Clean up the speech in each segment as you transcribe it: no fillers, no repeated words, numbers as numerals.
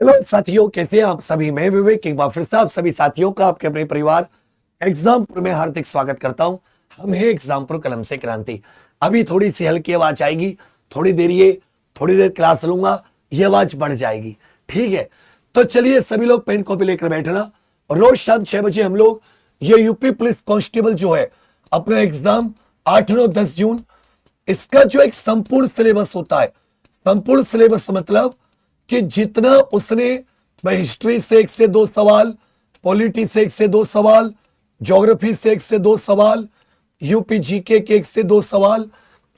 Hello साथियों, कैसे हैं आप सभी। मैं विवेक एक बार फिर से आप सभी साथियों का आपके अपने परिवार एग्जामपुर में हार्दिक स्वागत करता हूं। हम हैं एग्जामपुर कलम से क्रांति। अभी थोड़ी सी हल्की आवाज आएगी, थोड़ी देर क्लास लूंगा, ये आवाज बढ़ जाएगी, ठीक है। तो चलिए सभी लोग पेन कॉपी लेकर बैठना। रोज शाम 6 बजे हम लोग ये यूपी पुलिस कांस्टेबल जो है अपना एग्जाम 8, 9, 10 जून, इसका जो एक संपूर्ण सिलेबस होता है। संपूर्ण सिलेबस मतलब कि जितना उसने हिस्ट्री से 1 से 2 सवाल, पॉलिटी से 1 से 2 सवाल, ज्योग्राफी से 1 से 2 सवाल, यूपी जीके के 1 से 2 सवाल,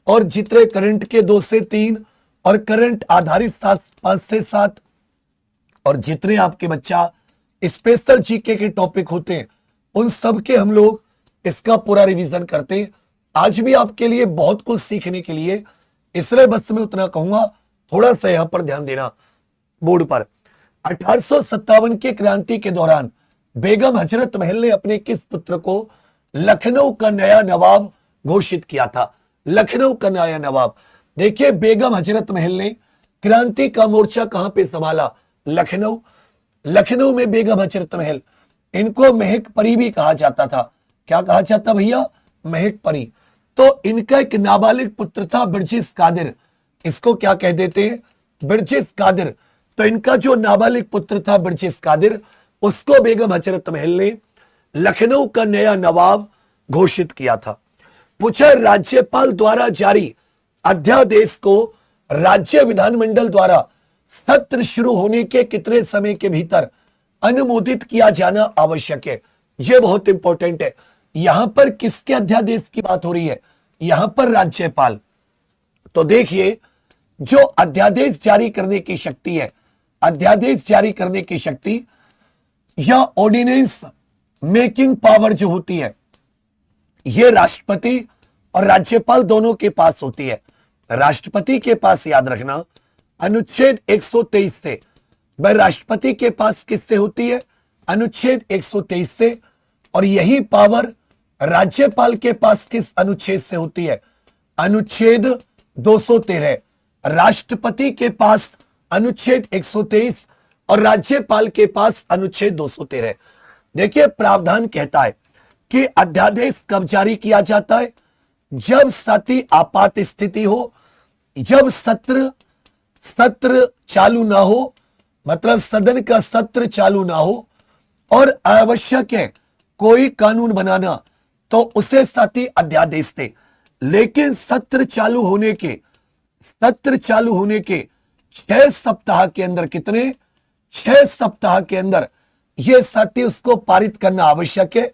और जितने करंट के 2 से 3 और करंट आधारित 5 से 7, और जितने आपके बच्चा स्पेशल जीके के टॉपिक होते हैं उन सब के हम लोग इसका पूरा रिवीजन करते हैं। आज भी आपके लिए बहुत कुछ सीखने के लिए, इसलिए बस मैं उतना कहूंगा, थोड़ा सा यहां पर ध्यान देना बोर्ड पर। 1857 की क्रांति के दौरान बेगम हजरत महल ने अपने किस पुत्र को लखनऊ का नया नवाब घोषित किया था। लखनऊ का नया नवाब। देखिए, बेगम हजरत महल ने क्रांति का मोर्चा कहां पे संभाला? लखनऊ। लखनऊ में बेगम हजरत महल, इनको महक परी भी कहा जाता था। क्या कहा जाता भैया? महक परी। तो इनका एक नाबालिग पुत्र था बिरजिस कादिर। इसको क्या कह देते हैं? बिरजिस कादिर। तो इनका जो नाबालिग पुत्र था बिरजिस कादिर, उसको बेगम हजरत महल ने लखनऊ का नया नवाब घोषित किया था। पूछा, राज्यपाल द्वारा जारी अध्यादेश को राज्य विधानमंडल द्वारा सत्र शुरू होने के कितने समय के भीतर अनुमोदित किया जाना आवश्यक है? यह बहुत इंपॉर्टेंट है। यहां पर किसके अध्यादेश की बात हो रही है? यहां पर राज्यपाल। तो देखिए, जो अध्यादेश जारी करने की शक्ति है, अध्यादेश जारी करने की शक्ति या ऑर्डिनेंस मेकिंग पावर जो होती है, यह राष्ट्रपति और राज्यपाल दोनों के पास होती है। राष्ट्रपति के पास, याद रखना, अनुच्छेद 123 से। वह राष्ट्रपति के पास किससे होती है? अनुच्छेद 123 से। और यही पावर राज्यपाल के पास किस अनुच्छेद से होती है? अनुच्छेद 213। राष्ट्रपति के पास अनुच्छेद 123 और राज्यपाल के पास अनुच्छेद 213। देखिए, प्रावधान कहता है कि अध्यादेश कब जारी किया जाता है? जब सती आपात स्थिति हो, जब सत्र चालू ना हो, मतलब सदन का सत्र चालू ना हो और आवश्यक है कोई कानून बनाना, तो उसे सती अध्यादेश थे। लेकिन सत्र चालू होने के 6 सप्ताह के अंदर, कितने? 6 सप्ताह के अंदर यह सत्य उसको पारित करना आवश्यक है,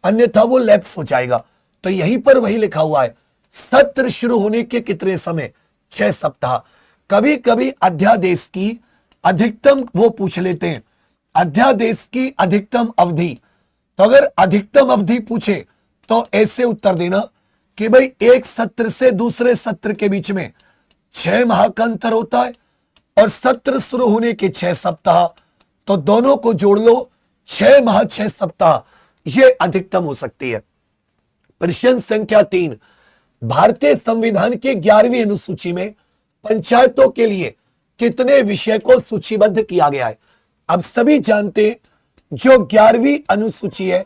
अन्यथा वो लैप्स हो जाएगा। तो यहीं पर वही लिखा हुआ है, सत्र शुरू होने के कितने समय? 6 सप्ताह। कभी कभी अध्यादेश की अधिकतम वो पूछ लेते हैं, अध्यादेश की अधिकतम अवधि। तो अगर अधिकतम अवधि पूछे तो ऐसे उत्तर देना कि भाई एक सत्र से दूसरे सत्र के बीच में 6 माह का अंतर होता है और सत्र शुरू होने के 6 सप्ताह, तो दोनों को जोड़ लो, 6 माह 6 सप्ताह, यह अधिकतम हो सकती है। प्रश्न संख्या 3, भारतीय संविधान की 11वीं अनुसूची में पंचायतों के लिए कितने विषय को सूचीबद्ध किया गया है? अब सभी जानते हैं, जो 11वीं अनुसूची है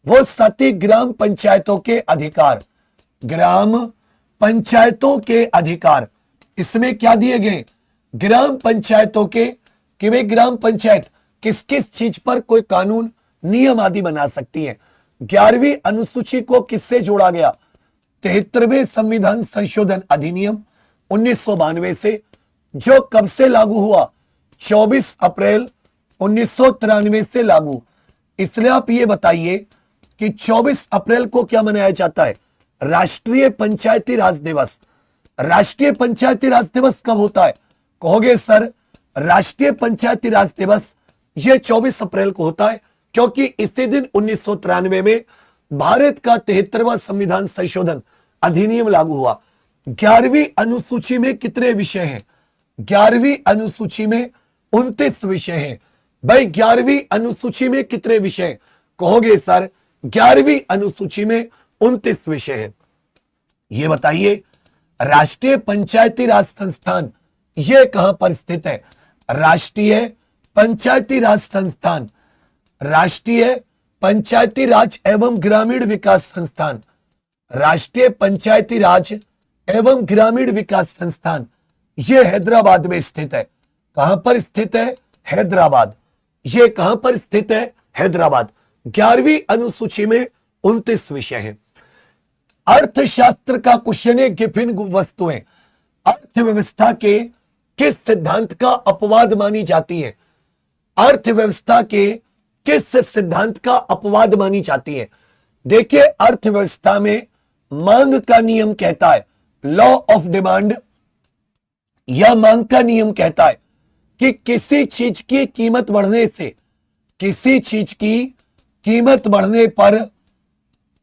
वो सती ग्राम पंचायतों के अधिकार, ग्राम पंचायतों के अधिकार, इसमें क्या दिए गए? ग्राम पंचायतों के, कि वे ग्राम पंचायत किस किस चीज पर कोई कानून नियम आदि बना सकती है। 11वीं अनुसूची को किससे जोड़ा गया? 73वें संविधान संशोधन अधिनियम 1992 से, जो कब से लागू हुआ? 24 अप्रैल 1993 से लागू। इसलिए आप ये बताइए कि 24 अप्रैल को क्या मनाया जाता है? राष्ट्रीय पंचायती राज दिवस। राष्ट्रीय पंचायती राज दिवस कब होता है? कहोगे सर, राष्ट्रीय पंचायती राज दिवस यह 24 अप्रैल को होता है क्योंकि इसी दिन 1993 में भारत का 73वां संविधान संशोधन अधिनियम लागू हुआ। 11वीं अनुसूची में कितने विषय हैं? 11वीं अनुसूची में 29 विषय हैं। भाई 11वीं अनुसूची में कितने विषय? कहोगे सर, 11वीं अनुसूची में 29 विषय हैं। ये बताइए, राष्ट्रीय पंचायती राज संस्थान ये कहां पर स्थित है? राष्ट्रीय पंचायती राज संस्थान, राष्ट्रीय पंचायती राज एवं ग्रामीण विकास संस्थान, राष्ट्रीय पंचायती राज एवं ग्रामीण विकास संस्थान, ये हैदराबाद में स्थित है। कहां पर स्थित है? हैदराबाद। ये कहां पर स्थित है? हैदराबाद। 11वीं अनुसूची में 29 विषय हैं। अर्थशास्त्र का क्वेश्चन है, गिफिन वस्तुएं अर्थव्यवस्था के किस सिद्धांत का अपवाद मानी जाती है? अर्थव्यवस्था के किस सिद्धांत का अपवाद मानी जाती है? देखिए, अर्थव्यवस्था में मांग का नियम कहता है, लॉ ऑफ डिमांड, या मांग का नियम कहता है कि किसी चीज की कीमत बढ़ने से, किसी चीज की कीमत बढ़ने पर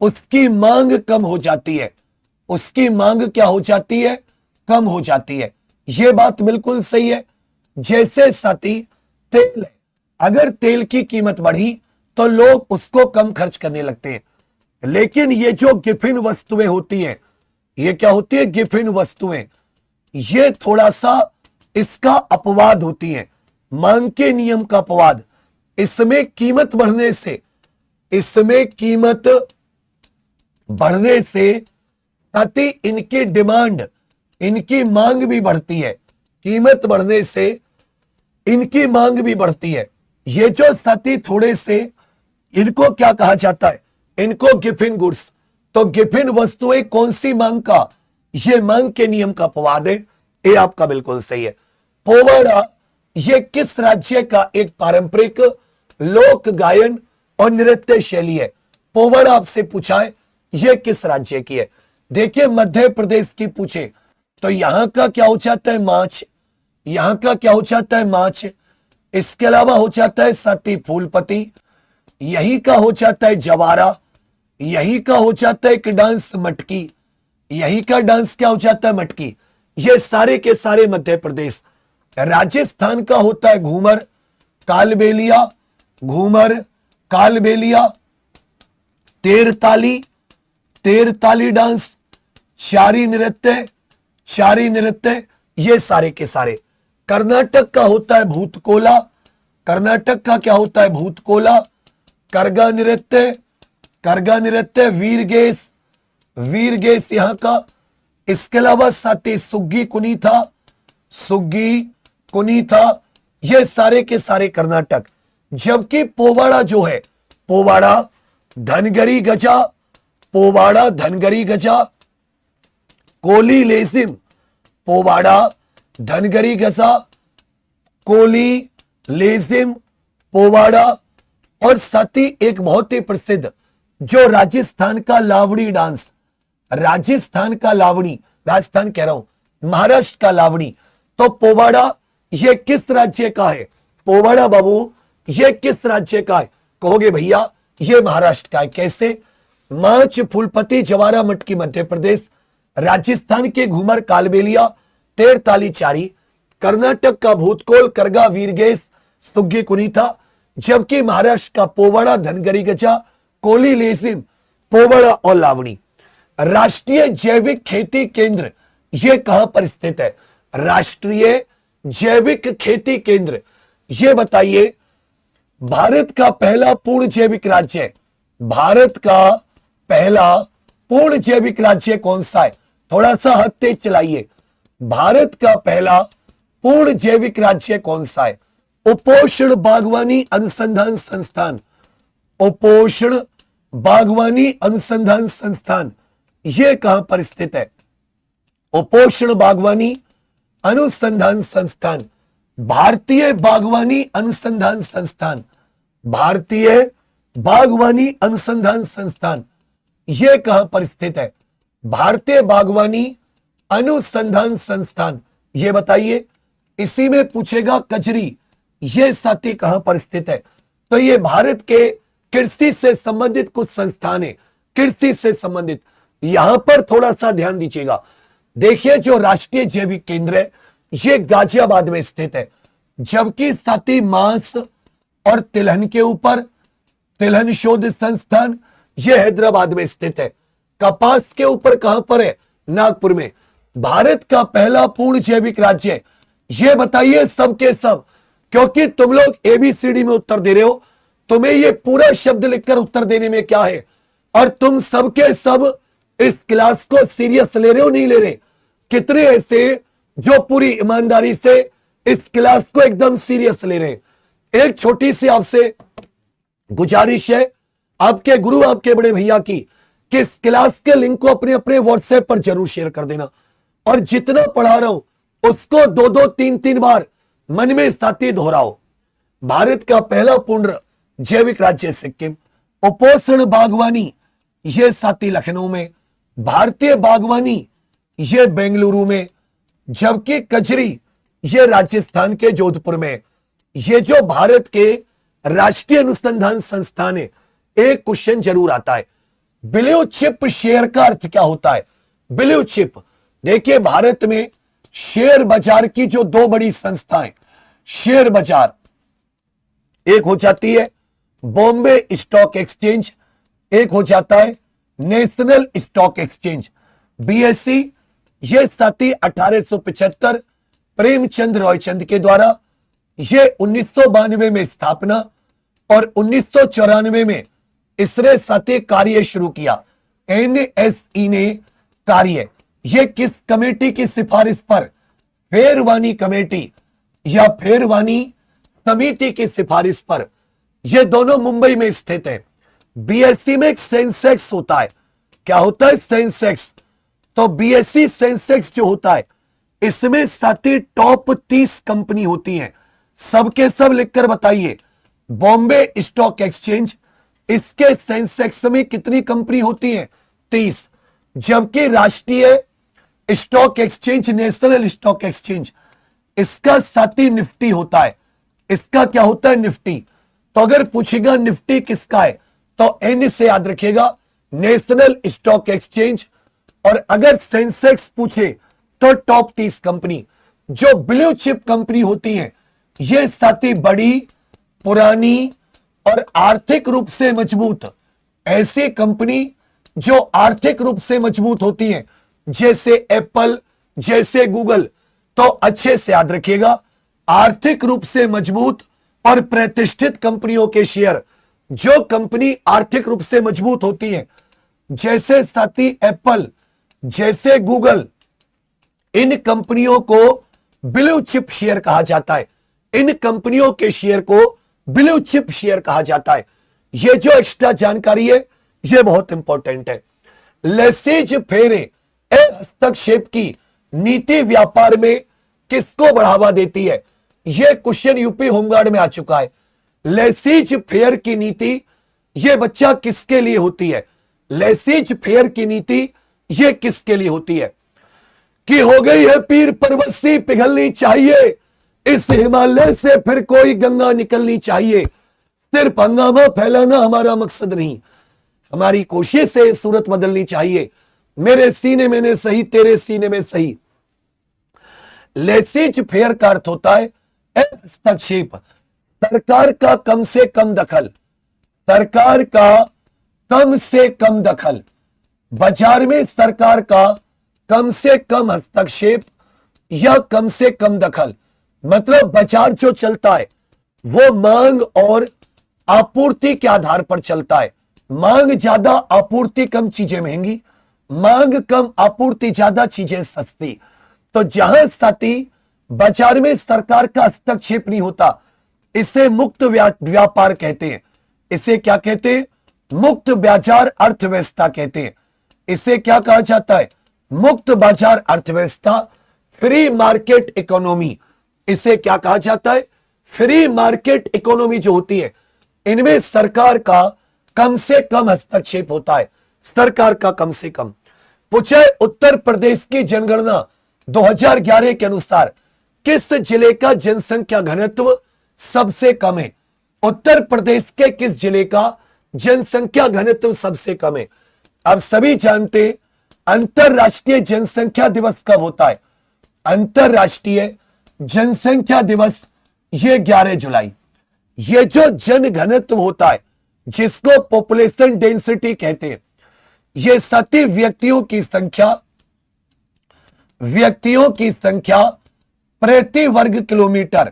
उसकी मांग कम हो जाती है। उसकी मांग क्या हो जाती है? कम हो जाती है। यह बात बिल्कुल सही है। जैसे साथी तेल है, अगर तेल की कीमत बढ़ी तो लोग उसको कम खर्च करने लगते हैं। लेकिन ये जो गिफिन वस्तुएं होती हैं, ये क्या होती है? गिफिन वस्तुएं, ये थोड़ा सा इसका अपवाद होती हैं, मांग के नियम का अपवाद। इसमें कीमत बढ़ने से, इसमें कीमत बढ़ने से साथ ही इनकी डिमांड, इनकी मांग भी बढ़ती है। कीमत बढ़ने से इनकी मांग भी बढ़ती है। ये जो साथी थोड़े से, इनको क्या कहा जाता है? इनको गिफिन गुड्स। तो गिफिन वस्तुएं कौन सी मांग का? ये मांग के नियम का अपवाद है। ये आपका बिल्कुल सही है। पोवाड़ा ये किस राज्य का एक पारंपरिक लोक गायन और नृत्य शैली है? पोवाड़ा आपसे पूछा है, ये किस राज्य की है? देखिए, मध्य प्रदेश की पूछे तो यहां का क्या हो जाता है? माछ। यहां का क्या हो जाता है? माछ। इसके अलावा हो जाता है साथी फूलपति, यही का हो जाता है जवारा, यही का हो जाता है एक डांस मटकी, यही का डांस क्या हो जाता है? मटकी। ये सारे के सारे मध्य प्रदेश। राजस्थान का होता है घूमर, कालबेलिया, घूमर, कालबेलिया, तेरताली, तेरताली डांस, शारी नृत्य, शारी नृत्य, ये सारे के सारे। कर्नाटक का होता है भूतकोला, कर्नाटक का क्या होता है? भूतकोला, करगा नृत्य, करगा नृत्य, वीरगेस, वीरगेस यहां का। इसके अलावा साथी सुग्गी कुनीथा, सुग्गी कुनीथा, ये सारे के सारे कर्नाटक। जबकि पोवाड़ा जो है, पोवाड़ा धनगरी गजा, पोवाड़ा धनगरी गजा, कोली लेजिम, पोवाड़ा धनगरी गजा, कोली लेजिम, पोवाड़ा, और साथ ही एक बहुत ही प्रसिद्ध जो राजस्थान का लावड़ी डांस, राजस्थान का लावड़ी, राजस्थान कह रहा हूं, महाराष्ट्र का लावड़ी। तो पोवाड़ा ये किस राज्य का है? पोवाड़ा बाबू ये किस राज्य का है? कहोगे भैया ये महाराष्ट्र का है। कैसे? माच, फूलपति, जवारा, मटकी मध्य प्रदेश, राजस्थान के घूमर कालबेलिया, तेरताली चारी, कर्नाटक का भूतकोल, करगा, वीरगेस, सुग्गी कुनीथा, जबकि महाराष्ट्र का पोवाड़ा, धनगरी गजा, कोली लेजिम, पोवाड़ा और लावणी। राष्ट्रीय जैविक खेती केंद्र ये कहां पर स्थित है? राष्ट्रीय जैविक खेती केंद्र, ये बताइए भारत का पहला पूर्ण जैविक राज्य, भारत का पहला पूर्ण जैविक राज्य कौन सा है? थोड़ा सा हाथ तेज चलाइए। भारत का पहला पूर्ण जैविक राज्य कौन सा है? उपोषण बागवानी अनुसंधान संस्थान, उपोषण बागवानी अनुसंधान संस्थान, यह कहां पर स्थित है? उपोषण बागवानी अनुसंधान संस्थान, भारतीय बागवानी अनुसंधान संस्थान, भारतीय बागवानी अनुसंधान संस्थान, यह कहां पर स्थित है? भारतीय बागवानी अनुसंधान संस्थान, यह बताइए। इसी में पूछेगा कचरी, यह साथी कहां पर स्थित है? तो यह भारत के कृषि से संबंधित कुछ संस्थान है, कृषि से संबंधित। यहां पर थोड़ा सा ध्यान दीजिएगा। देखिए, जो राष्ट्रीय जैविक केंद्र है यह गाजियाबाद में स्थित है, जबकि साथी मांस और तिलहन के ऊपर तिलहन शोध संस्थान यह हैदराबाद में स्थित है। कपास के ऊपर कहां पर है? नागपुर में। भारत का पहला पूर्ण जैविक राज्य, यह बताइए सब के सब, क्योंकि तुम लोग एबीसीडी में उत्तर दे रहे हो, तुम्हें ये पूरा शब्द लिखकर उत्तर देने में क्या है, और तुम सबके सब इस क्लास को सीरियस ले रहे हो नहीं ले रहे। कितने ऐसे जो पूरी ईमानदारी से इस क्लास को एकदम सीरियस ले रहे हैं। एक छोटी सी आपसे गुजारिश है आपके गुरु आपके बड़े भैया की, कि इस क्लास के लिंक को अपने अपने व्हाट्सएप पर जरूर शेयर कर देना, और जितना पढ़ा रहा हूं उसको 2-2 3-3 बार मन में साथी दोहराओ। भारत का पहला पूर्ण जैविक राज्य सिक्किम, उपोषण बागवानी ये साथी लखनऊ में, भारतीय बागवानी ये बेंगलुरु में, जबकि कजरी ये राजस्थान के जोधपुर में। ये जो भारत के राष्ट्रीय अनुसंधान संस्थान है, एक क्वेश्चन जरूर आता है, ब्लू चिप शेयर का अर्थ क्या होता है? ब्लू चिप, देखिए भारत में शेयर बाजार की जो दो बड़ी संस्थाएं शेयर बाजार, एक हो जाती है बॉम्बे स्टॉक एक्सचेंज, एक हो जाता है नेशनल स्टॉक एक्सचेंज बीएसई। ये साथी 1875 प्रेमचंद रॉयचंद के द्वारा, ये 1992 में स्थापना और 1994 में इसने साथी कार्य शुरू किया। एनएसई ने कार्य, ये किस कमेटी की सिफारिश पर? फेरवानी कमेटी या फेरवानी समिति की सिफारिश पर। ये दोनों मुंबई में स्थित है। बीएसई में एक सेंसेक्स होता है, क्या होता है? सेंसेक्स। तो बीएसई सेंसेक्स जो होता है, इसमें साथी टॉप 30 कंपनी होती हैं। सबके सब लिखकर बताइए। बॉम्बे स्टॉक एक्सचेंज, इसके सेंसेक्स में कितनी कंपनी होती हैं? 30। जबकि राष्ट्रीय stock exchange, national stock exchange, इसका साथी निफ्टी होता है। इसका क्या होता है? निफ्टी। तो अगर पूछेगा निफ्टी किसका है, तो एन से याद रखिएगा, नेशनल स्टॉक एक्सचेंज। और अगर सेंसेक्स पूछे तो टॉप 30 कंपनी। जो ब्लू चिप कंपनी होती हैं, ये साथी बड़ी, पुरानी और आर्थिक रूप से मजबूत, ऐसी कंपनी जो आर्थिक रूप से मजबूत होती हैं, जैसे एप्पल, जैसे गूगल। तो अच्छे से याद रखिएगा, आर्थिक रूप से मजबूत और प्रतिष्ठित कंपनियों के शेयर, जो कंपनी आर्थिक रूप से मजबूत होती है, जैसे साथी एप्पल, जैसे गूगल, इन कंपनियों को ब्लू चिप शेयर कहा जाता है। इन कंपनियों के शेयर को ब्लू चिप शेयर कहा जाता है। यह जो एक्स्ट्रा जानकारी है, यह बहुत इंपॉर्टेंट है। लेसेज फेरे हस्तक्षेप की नीति व्यापार में किसको बढ़ावा देती है? यह क्वेश्चन यूपी होमगार्ड में आ चुका है। लेसेज फेयर की नीति यह बच्चा किसके लिए होती है? लेसेज फेयर की नीति यह किसके लिए होती है? कि हो गई है पीर परवस्सी पिघलनी चाहिए, इस हिमालय से फिर कोई गंगा निकलनी चाहिए। सिर्फ हंगामा फैलाना हमारा मकसद नहीं, हमारी कोशिश से सूरत बदलनी चाहिए। मेरे सीने में ने सही, तेरे सीने में सही। लेसेज फेयर का अर्थ होता है हस्तक्षेप, सरकार का कम से कम दखल, सरकार का कम से कम दखल, बाजार में सरकार का कम से कम हस्तक्षेप या कम से कम दखल। मतलब बाजार जो चलता है वो मांग और आपूर्ति के आधार पर चलता है। मांग ज्यादा, आपूर्ति कम, चीजें महंगी। मांग कम, आपूर्ति ज्यादा, चीजें सस्ती। तो जहां साथी बाजार में सरकार का हस्तक्षेप नहीं होता, इसे मुक्त व्यापार कहते हैं। इसे क्या कहते हैं? मुक्त बाजार अर्थव्यवस्था कहते हैं। इसे क्या कहा जाता है? मुक्त बाजार अर्थव्यवस्था, फ्री मार्केट इकोनॉमी। इसे क्या कहा जाता है? फ्री मार्केट इकोनॉमी जो होती है, इनमें सरकार का कम से कम हस्तक्षेप होता है। सरकार का कम से कम। पूछे उत्तर प्रदेश की जनगणना 2011 के अनुसार किस जिले का जनसंख्या घनत्व सबसे कम है? उत्तर प्रदेश के किस जिले का जनसंख्या घनत्व सबसे कम है? अब सभी जानते हैं अंतरराष्ट्रीय जनसंख्या दिवस कब होता है? अंतरराष्ट्रीय जनसंख्या दिवस ये 11 जुलाई। ये जो जन घनत्व होता है, जिसको पॉपुलेशन डेंसिटी कहते हैं, ये सभी व्यक्तियों की संख्या प्रति वर्ग किलोमीटर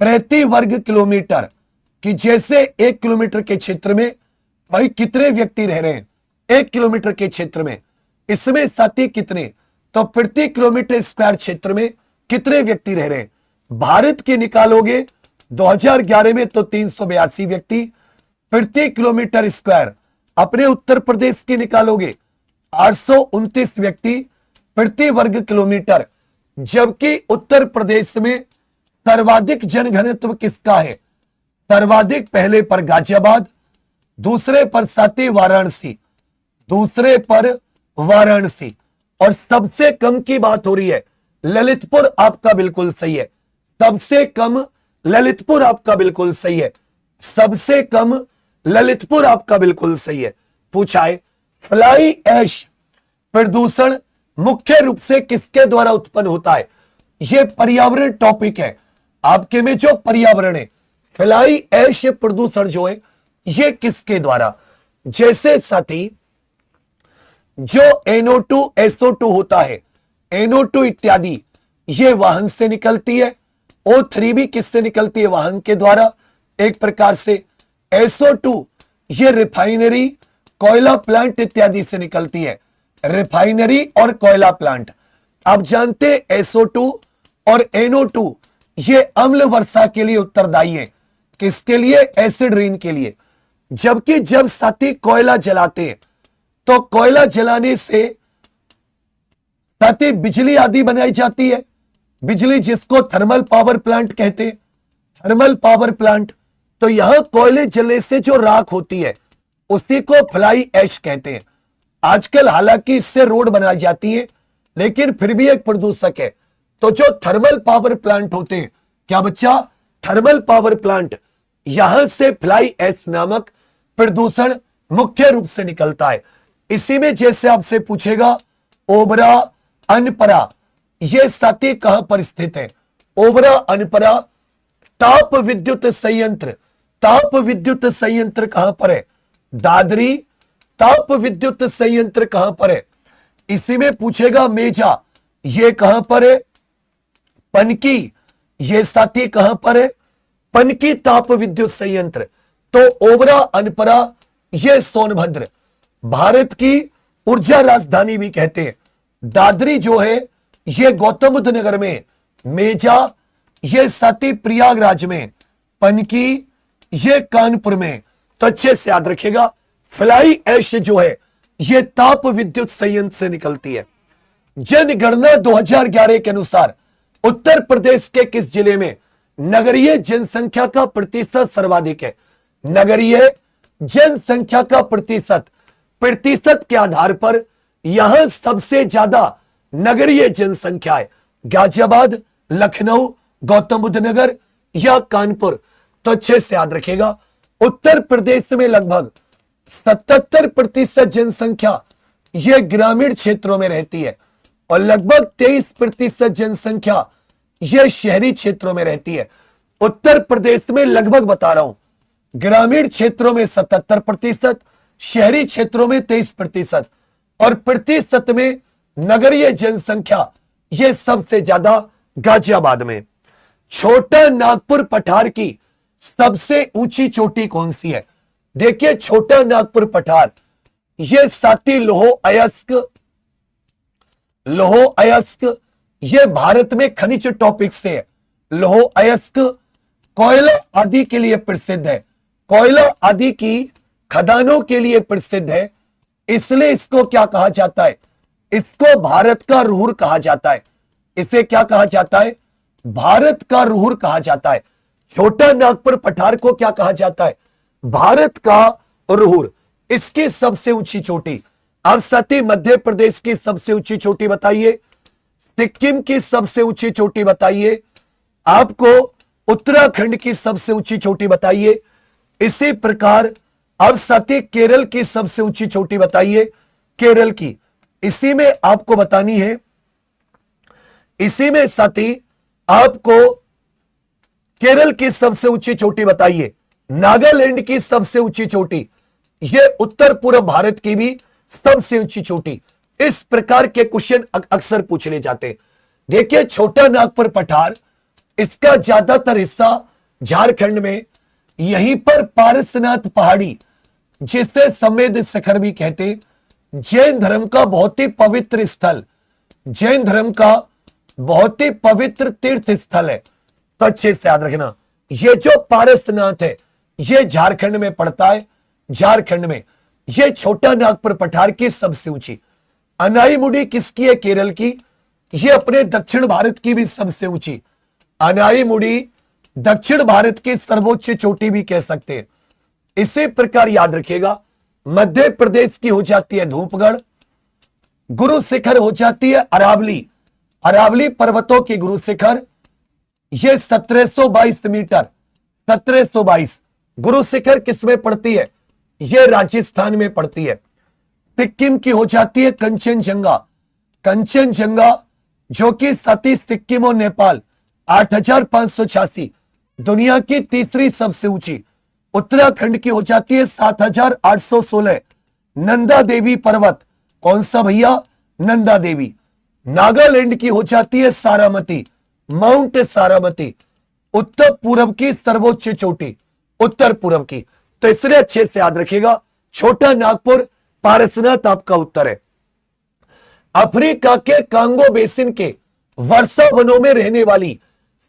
प्रति वर्ग किलोमीटर, कि जैसे 1 किलोमीटर के क्षेत्र में भाई कितने व्यक्ति रह रहे हैं, 1 किलोमीटर के क्षेत्र में, इसमें साथी कितने, तो प्रति किलोमीटर स्क्वायर क्षेत्र में कितने व्यक्ति रह रहे हैं। भारत के निकालोगे 2011 में तो 382 व्यक्ति प्रति किलोमीटर स्क्वायर, अपने उत्तर प्रदेश के निकालोगे 829 व्यक्ति प्रति वर्ग किलोमीटर, जबकि उत्तर प्रदेश में सर्वाधिक जनघनत्व किसका है, सर्वाधिक पहले पर गाजियाबाद, दूसरे पर साथी वाराणसी, दूसरे पर वाराणसी, और सबसे कम की बात हो रही है ललितपुर। आपका बिल्कुल सही है, सबसे कम ललितपुर आपका बिल्कुल सही है, सबसे कम ललितपुर आपका बिल्कुल सही है। पूछा है फ्लाई ऐश प्रदूषण मुख्य रूप से किसके द्वारा उत्पन्न होता है। यह पर्यावरण टॉपिक है आपके में, जो पर्यावरण है, फ्लाई ऐश प्रदूषण जो है ये किसके द्वारा, जैसे साथी जो NO2 SO2 होता है, NO2 इत्यादि ये वाहन से निकलती है, O3 भी किससे निकलती है, वाहन के द्वारा एक प्रकार से, SO2 ये रिफाइनरी कोयला प्लांट इत्यादि से निकलती है, रिफाइनरी और कोयला प्लांट। आप जानते हैं SO2 और NO2 ये अम्ल वर्षा के लिए उत्तरदायी है, किसके लिए, एसिड रेन के लिए। जबकि जब साथी कोयला जलाते हैं तो कोयला जलाने से साथी बिजली आदि बनाई जाती है, बिजली जिसको थर्मल पावर प्लांट कहते हैं, थर्मल पावर प्लांट। तो यहां कोयले जलने से जो राख होती है उसी को फ्लाई ऐश कहते हैं। आजकल हालांकि इससे रोड बनाई जाती है, लेकिन फिर भी एक प्रदूषक है। तो जो थर्मल पावर प्लांट होते हैं, क्या बच्चा, थर्मल पावर प्लांट, यहां से फ्लाई ऐश नामक प्रदूषण मुख्य रूप से निकलता है। इसी में जैसे आपसे पूछेगा ओबरा अनपरा, ये साथी कहां पर स्थित है, ओबरा अनपरा ताप विद्युत संयंत्र, ताप विद्युत संयंत्र कहां पर है, दादरी ताप विद्युत संयंत्र कहां पर है। इसी में पूछेगा मेजा, ये कहां पर है, पनकी, ये साथी कहां पर है, पनकी ताप विद्युत संयंत्र। तो ओबरा अनपरा ये सोनभद्र, भारत की ऊर्जा राजधानी भी कहते हैं। दादरी जो है ये गौतम बुद्ध नगर में, मेजा ये साथी प्रयागराज में, पनकी ये कानपुर में। तो अच्छे से याद रखिएगा फ्लाई ऐश जो है ये ताप विद्युत संयंत्र से निकलती है। जनगणना 2011 के अनुसार उत्तर प्रदेश के किस जिले में नगरीय जनसंख्या का प्रतिशत सर्वाधिक है, नगरीय जनसंख्या का प्रतिशत, प्रतिशत के आधार पर यहां सबसे ज्यादा नगरीय जनसंख्या है, गाजियाबाद, लखनऊ, गौतम बुद्ध नगर या कानपुर। तो अच्छे से याद रखिएगा उत्तर प्रदेश में लगभग 77% जनसंख्या यह ग्रामीण क्षेत्रों में रहती है और लगभग 23% जनसंख्या यह शहरी क्षेत्रों में रहती है। उत्तर प्रदेश में लगभग बता रहा हूं, ग्रामीण क्षेत्रों में 77%, शहरी क्षेत्रों में 23% और प्रतिशत में नगरीय जनसंख्या यह सबसे ज्यादा गाजियाबाद में। छोटा नागपुर पठार की सबसे ऊंची चोटी कौन सी है, देखिए छोटा नागपुर पठार यह साथी लोहो अयस्क, लोहो अयस्क यह भारत में खनिज टॉपिक से है। लोहो अयस्क कोयला आदि के लिए प्रसिद्ध है, कोयला आदि की खदानों के लिए प्रसिद्ध है, इसलिए इसको क्या कहा जाता है, इसको भारत का रुहुर कहा जाता है। इसे क्या कहा जाता है, भारत का रुहुर कहा जाता है। छोटा नागपुर पठार को क्या कहा जाता है, भारत का रुहुर। इसकी सबसे ऊंची चोटी, अब साथी मध्य प्रदेश की सबसे ऊंची चोटी बताइए, सिक्किम की सबसे ऊंची चोटी बताइए, आपको उत्तराखंड की सबसे ऊंची चोटी बताइए। इसी प्रकार अब साथी केरल की सबसे ऊंची चोटी बताइए, केरल की। इसी में आपको बतानी है, इसी में साथी आपको केरल की सबसे ऊंची चोटी बताइए, नागालैंड की सबसे ऊंची चोटी, यह उत्तर पूर्व भारत की भी सबसे ऊंची चोटी। इस प्रकार के क्वेश्चन अक्सर पूछे जाते हैं। देखिए छोटा नागपुर पठार, इसका ज्यादातर हिस्सा झारखंड में, यहीं पर पारसनाथ पहाड़ी, जिसे समेध शिखर भी कहते, जैन धर्म का बहुत ही पवित्र स्थल, जैन धर्म का बहुत ही पवित्र तीर्थ स्थल है। तो अच्छे से याद रखना, ये जो पारसनाथ है ये झारखंड में पड़ता है। झारखंड में ये छोटा नागपुर पठार की सबसे ऊंची, अनाईमुडी किसकी है? केरल की। ये अपने दक्षिण भारत की भी सबसे ऊंची, अनाईमुडी दक्षिण भारत की सर्वोच्च चोटी भी कह सकते हैं। इसी प्रकार याद रखिएगा, मध्य प्रदेश की हो जाती है धूपगढ़, गुरु शिखर हो जाती है अरावली, अरावली पर्वतों की गुरु शिखर, ये 1722 मीटर, 1722 गुरु शिखर किसमें पड़ती है? ये राजस्थान में पड़ती है। सिक्किम की हो जाती है कंचनजंगा, कंचनजंगा जो कि सती सिक्किम और नेपाल 8586, दुनिया की तीसरी सबसे ऊंची। उत्तराखंड की हो जाती है 7816, नंदा देवी पर्वत, कौन सा भैया? नंदा देवी। नागालैंड की हो जाती है सारामती, माउंट सारामती, उत्तर पूर्व की सर्वोच्च चोटी, उत्तर पूर्व की। तो इसलिए अच्छे से याद रखिएगा, छोटा नागपुर पारसनाथ आपका उत्तर है। अफ्रीका के कांगो बेसिन के वर्षा वनों में रहने वाली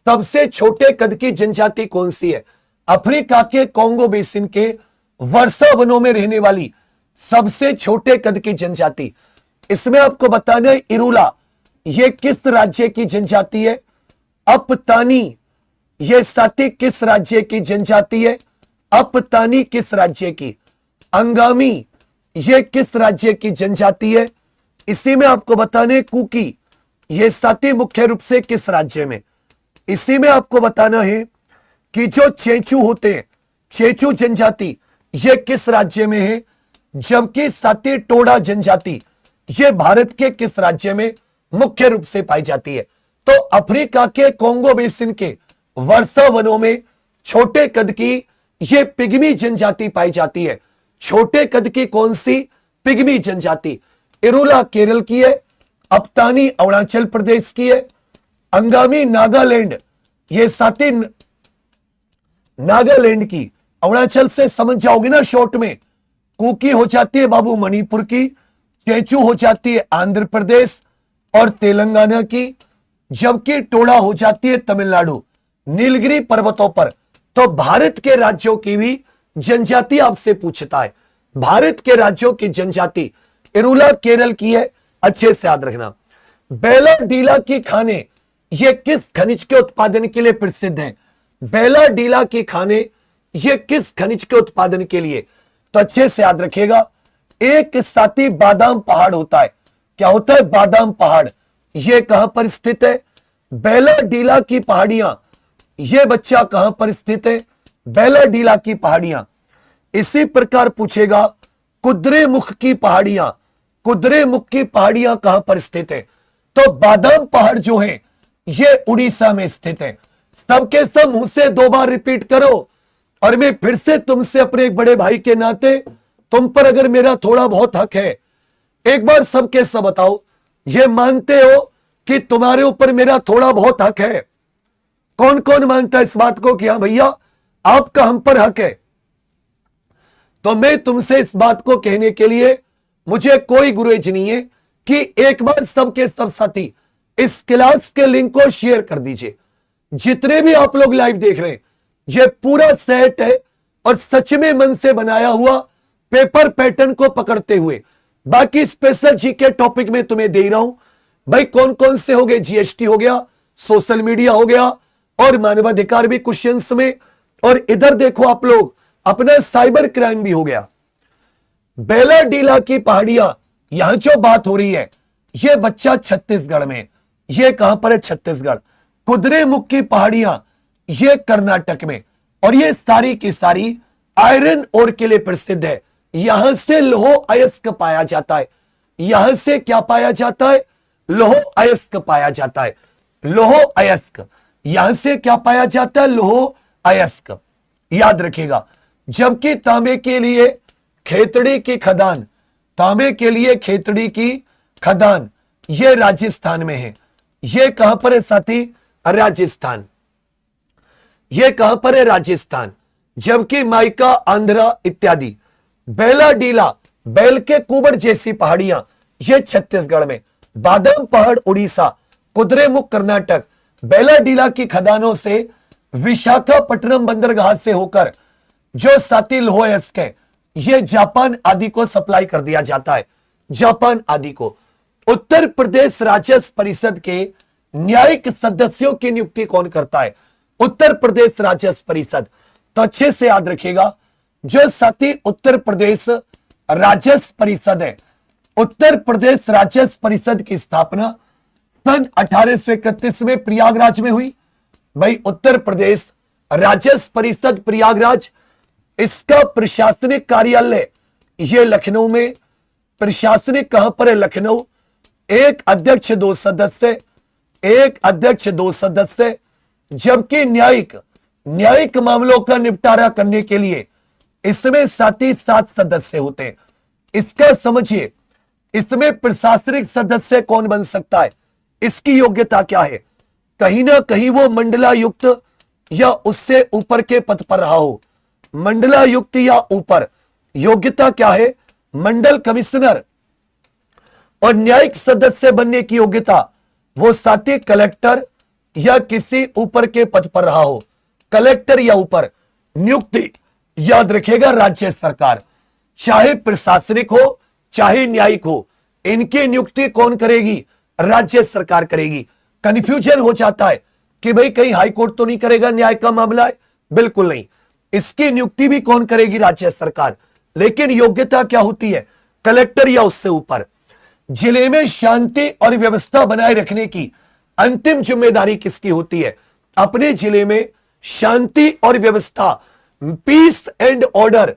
सबसे छोटे कद की जनजाति कौन सी है? अफ्रीका के कांगो बेसिन के वर्षा वनों में रहने वाली सबसे छोटे कद की जनजाति, इसमें आपको बताना है इरूला, ये किस राज्य की जनजाति है? अपतानी, ये साथी किस राज्य की जनजाति है? अपतानी किस राज्य की? अंगामी, ये किस राज्य की जनजाति है? इसी में आपको बताने कुकी, ये साथी मुख्य रूप से किस राज्य में? इसी में आपको बताना है कि जो चेचू होते हैं, चेचू जनजाति, ये किस राज्य में है? जबकि साथी टोडा जनजाति, ये भारत के किस राज्य में मुख्य रूप से पाई जाती है? तो अफ्रीका के कांगो बेसिन के वर्षा वनों में छोटे कद की ये पिग्मी जनजाति पाई जाती है। छोटे कद की कौन सी? पिग्मी जनजाति। इरूला केरल की है, अपतानी अरुणाचल प्रदेश की है, अंगामी नागालैंड, ये साथी नागालैंड की, अरुणाचल से समझ जाओगे ना शॉर्ट में। कुकी हो जाती है बाबू मणिपुर की, चेचू हो जाती है आंध्र प्रदेश और तेलंगाना की, जबकि टोडा हो जाती है तमिलनाडु नीलगिरी पर्वतों पर। तो भारत के राज्यों की भी जनजाति आपसे पूछता है, भारत के राज्यों की जनजाति। इरूला केरल की है, अच्छे से याद रखना। बेला डीला की खाने ये किस खनिज के उत्पादन के लिए प्रसिद्ध हैं? बेला डीला की खाने ये किस खनिज के उत्पादन के लिए? तो अच्छे से याद रखिएगा, एक साथी बादाम पहाड़ होता है। क्या होता है? बादाम पहाड़। ये कहां पर स्थित है? बेला डीला की पहाड़ियां, ये बच्चा कहां पर स्थित है? बेला डीला की पहाड़ियां। इसी प्रकार पूछेगा कुद्रेमुख की पहाड़ियां, कुद्रेमुख की पहाड़ियां कहां पर स्थित है? तो बादाम पहाड़ जो है ये उड़ीसा में स्थित है। सबके सब मुंह से 2 बार रिपीट करो। और मैं फिर से तुमसे अपने एक बड़े भाई के नाते, तुम पर अगर मेरा थोड़ा बहुत हक है, एक बार सबके सब बताओ, ये मानते हो कि तुम्हारे ऊपर मेरा थोड़ा बहुत हक है? कौन कौन मानता है इस बात को कि हाँ भैया आपका हम पर हक है? तो मैं तुमसे इस बात को कहने के लिए मुझे कोई गुरेज नहीं है कि एक बार सबके सब साथी इस क्लास के लिंक को शेयर कर दीजिए। जितने भी आप लोग लाइव देख रहे हैं, ये पूरा सेट है और सच में मन से बनाया हुआ पेपर पैटर्न को पकड़ते हुए। बाकी स्पेशल जीके टॉपिक में तुम्हें दे रहा हूं भाई, कौन कौन से हो गए? जीएसटी हो गया, सोशल मीडिया हो गया और मानवाधिकार भी क्वेश्चंस में, और इधर देखो आप लोग अपना साइबर क्राइम भी हो गया। बेला डीला की पहाड़ियां, यहां जो बात हो रही है ये बच्चा छत्तीसगढ़ में, ये कहां पर है? छत्तीसगढ़। कुद्रेमुख की पहाड़ियां ये कर्नाटक में, और ये सारी की सारी आयरन ओर के लिए प्रसिद्ध है। यहां से लौह अयस्क पाया जाता है। यहां से क्या पाया जाता है? लौह अयस्क पाया जाता है। लौह अयस्क, यहां से क्या पाया जाता है? लौह अयस्क, याद रखिएगा। जबकि तांबे के लिए खेतड़ी की खदान, तांबे के लिए खेतड़ी की खदान ये राजस्थान में है। ये कहां पर है साथी? राजस्थान। ये कहां पर है? राजस्थान। जबकि माइका आंध्रा इत्यादि, बेलाडीला बैल के कुबड़ जैसी पहाड़ियां ये छत्तीसगढ़ में, बादाम पहाड़ उड़ीसा, कुद्रेमुख कर्नाटक, बेलाडीला की खदानों से विशाखापट्टनम बंदरगाह से होकर जो साथी लोह अयस्क है ये जापान आदि को सप्लाई कर दिया जाता है, जापान आदि को। उत्तर प्रदेश राज्य परिषद के न्यायिक सदस्यों की नियुक्ति कौन करता है? उत्तर प्रदेश राज्य परिषद। तो अच्छे से याद रखिएगा, जो साथी उत्तर प्रदेश राज्य परिषद है, उत्तर प्रदेश राज्य परिषद की स्थापना सन 1831 में प्रयागराज में हुई। भाई उत्तर प्रदेश राज्य परिषद प्रयागराज, इसका प्रशासनिक कार्यालय ये लखनऊ में। प्रशासनिक कहां पर है? लखनऊ। एक अध्यक्ष 2 सदस्य, एक अध्यक्ष 2 सदस्य। जबकि न्यायिक मामलों का निपटारा करने के लिए इसमें 7 सदस्य होते हैं। इसका समझिए, इसमें प्रशासनिक सदस्य कौन बन सकता है? इसकी योग्यता क्या है? कहीं ना कहीं वो मंडलायुक्त या उससे ऊपर के पद पर रहा हो। मंडलायुक्त या ऊपर। योग्यता क्या है? मंडल कमिश्नर। और न्यायिक सदस्य बनने की योग्यता वो साथी कलेक्टर या किसी ऊपर के पद पर रहा हो। कलेक्टर या ऊपर। नियुक्ति याद रखिएगा, राज्य सरकार, चाहे प्रशासनिक हो चाहे न्यायिक हो, इनकी नियुक्ति कौन करेगी? राज्य सरकार करेगी। कंफ्यूजन हो जाता है कि भाई कहीं हाई कोर्ट तो नहीं करेगा, न्याय का मामला है। बिल्कुल नहीं, इसकी नियुक्ति भी कौन करेगी? राज्य सरकार। लेकिन योग्यता क्या होती है? कलेक्टर या उससे ऊपर। जिले में शांति और व्यवस्था बनाए रखने की अंतिम जिम्मेदारी किसकी होती है? अपने जिले में शांति और व्यवस्था, peace and order,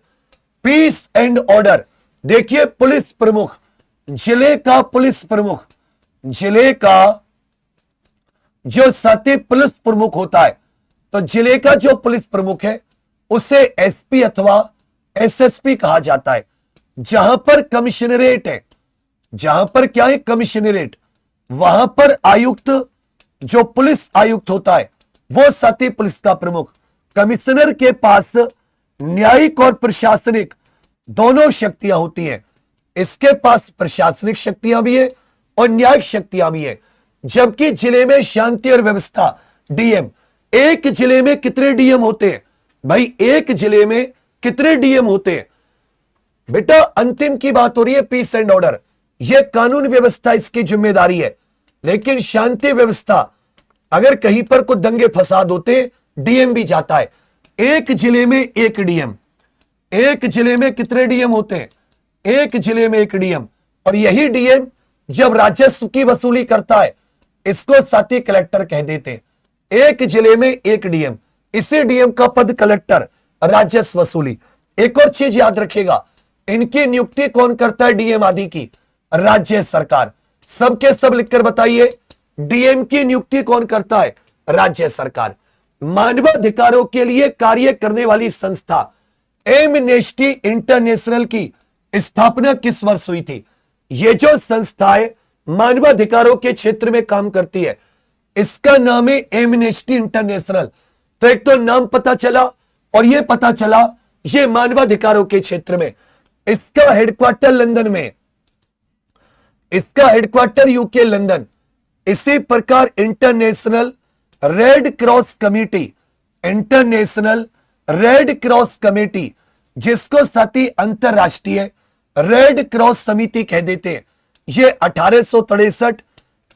peace and order. देखिए, पुलिस प्रमुख, जिले का पुलिस प्रमुख, जिले का जो साथी पुलिस प्रमुख होता है, तो जिले का जो पुलिस प्रमुख है उसे एसपी अथवा एसएसपी कहा जाता है। जहां पर कमिश्नरेट है, जहां पर क्या है? कमिश्नरेट, वहां पर आयुक्त, जो पुलिस आयुक्त होता है वो साथी पुलिस का प्रमुख। कमिश्नर के पास न्यायिक और प्रशासनिक दोनों शक्तियां होती हैं। इसके पास प्रशासनिक शक्तियां भी है और न्यायिक शक्तियां भी है। जबकि जिले में शांति और व्यवस्था, डीएम। एक जिले में कितने डीएम होते हैं? भाई एक जिले में कितने डीएम होते हैं? बेटा अंतिम की बात हो रही है, पीस एंड ऑर्डर, यह कानून व्यवस्था इसकी जिम्मेदारी है। लेकिन शांति व्यवस्था, अगर कहीं पर कुछ दंगे फसाद होते, डीएम भी जाता है। एक जिले में एक डीएम। एक जिले में कितने डीएम होते हैं? एक जिले में एक डीएम। और यही डीएम जब राजस्व की वसूली करता है, इसको साथी कलेक्टर कह देते हैं। एक जिले में एक डीएम, इसी डीएम का पद कलेक्टर, राजस्व वसूली। एक और चीज याद रखिएगा, इनकी नियुक्ति कौन करता है? डीएम आदि की राज्य सरकार। सबके सब लिखकर बताइए, डीएम की नियुक्ति कौन करता है? राज्य सरकार। मानवाधिकारों के लिए कार्य करने वाली संस्था एमनेस्टी इंटरनेशनल की स्थापना किस वर्ष हुई थी? ये जो संस्था है मानवाधिकारों के क्षेत्र में काम करती है, इसका नाम है एमनेस्टी इंटरनेशनल। तो एक तो नाम पता चला और ये पता चला ये मानवाधिकारों के क्षेत्र में। इसका हेडक्वार्टर लंदन में, इसका हेडक्वार्टर यूके लंदन। इसी प्रकार international red cross committee, international red cross committee, जिसको साथी अंतरराष्ट्रीय रेड क्रॉस समिति कह देते हैं, ये 1863,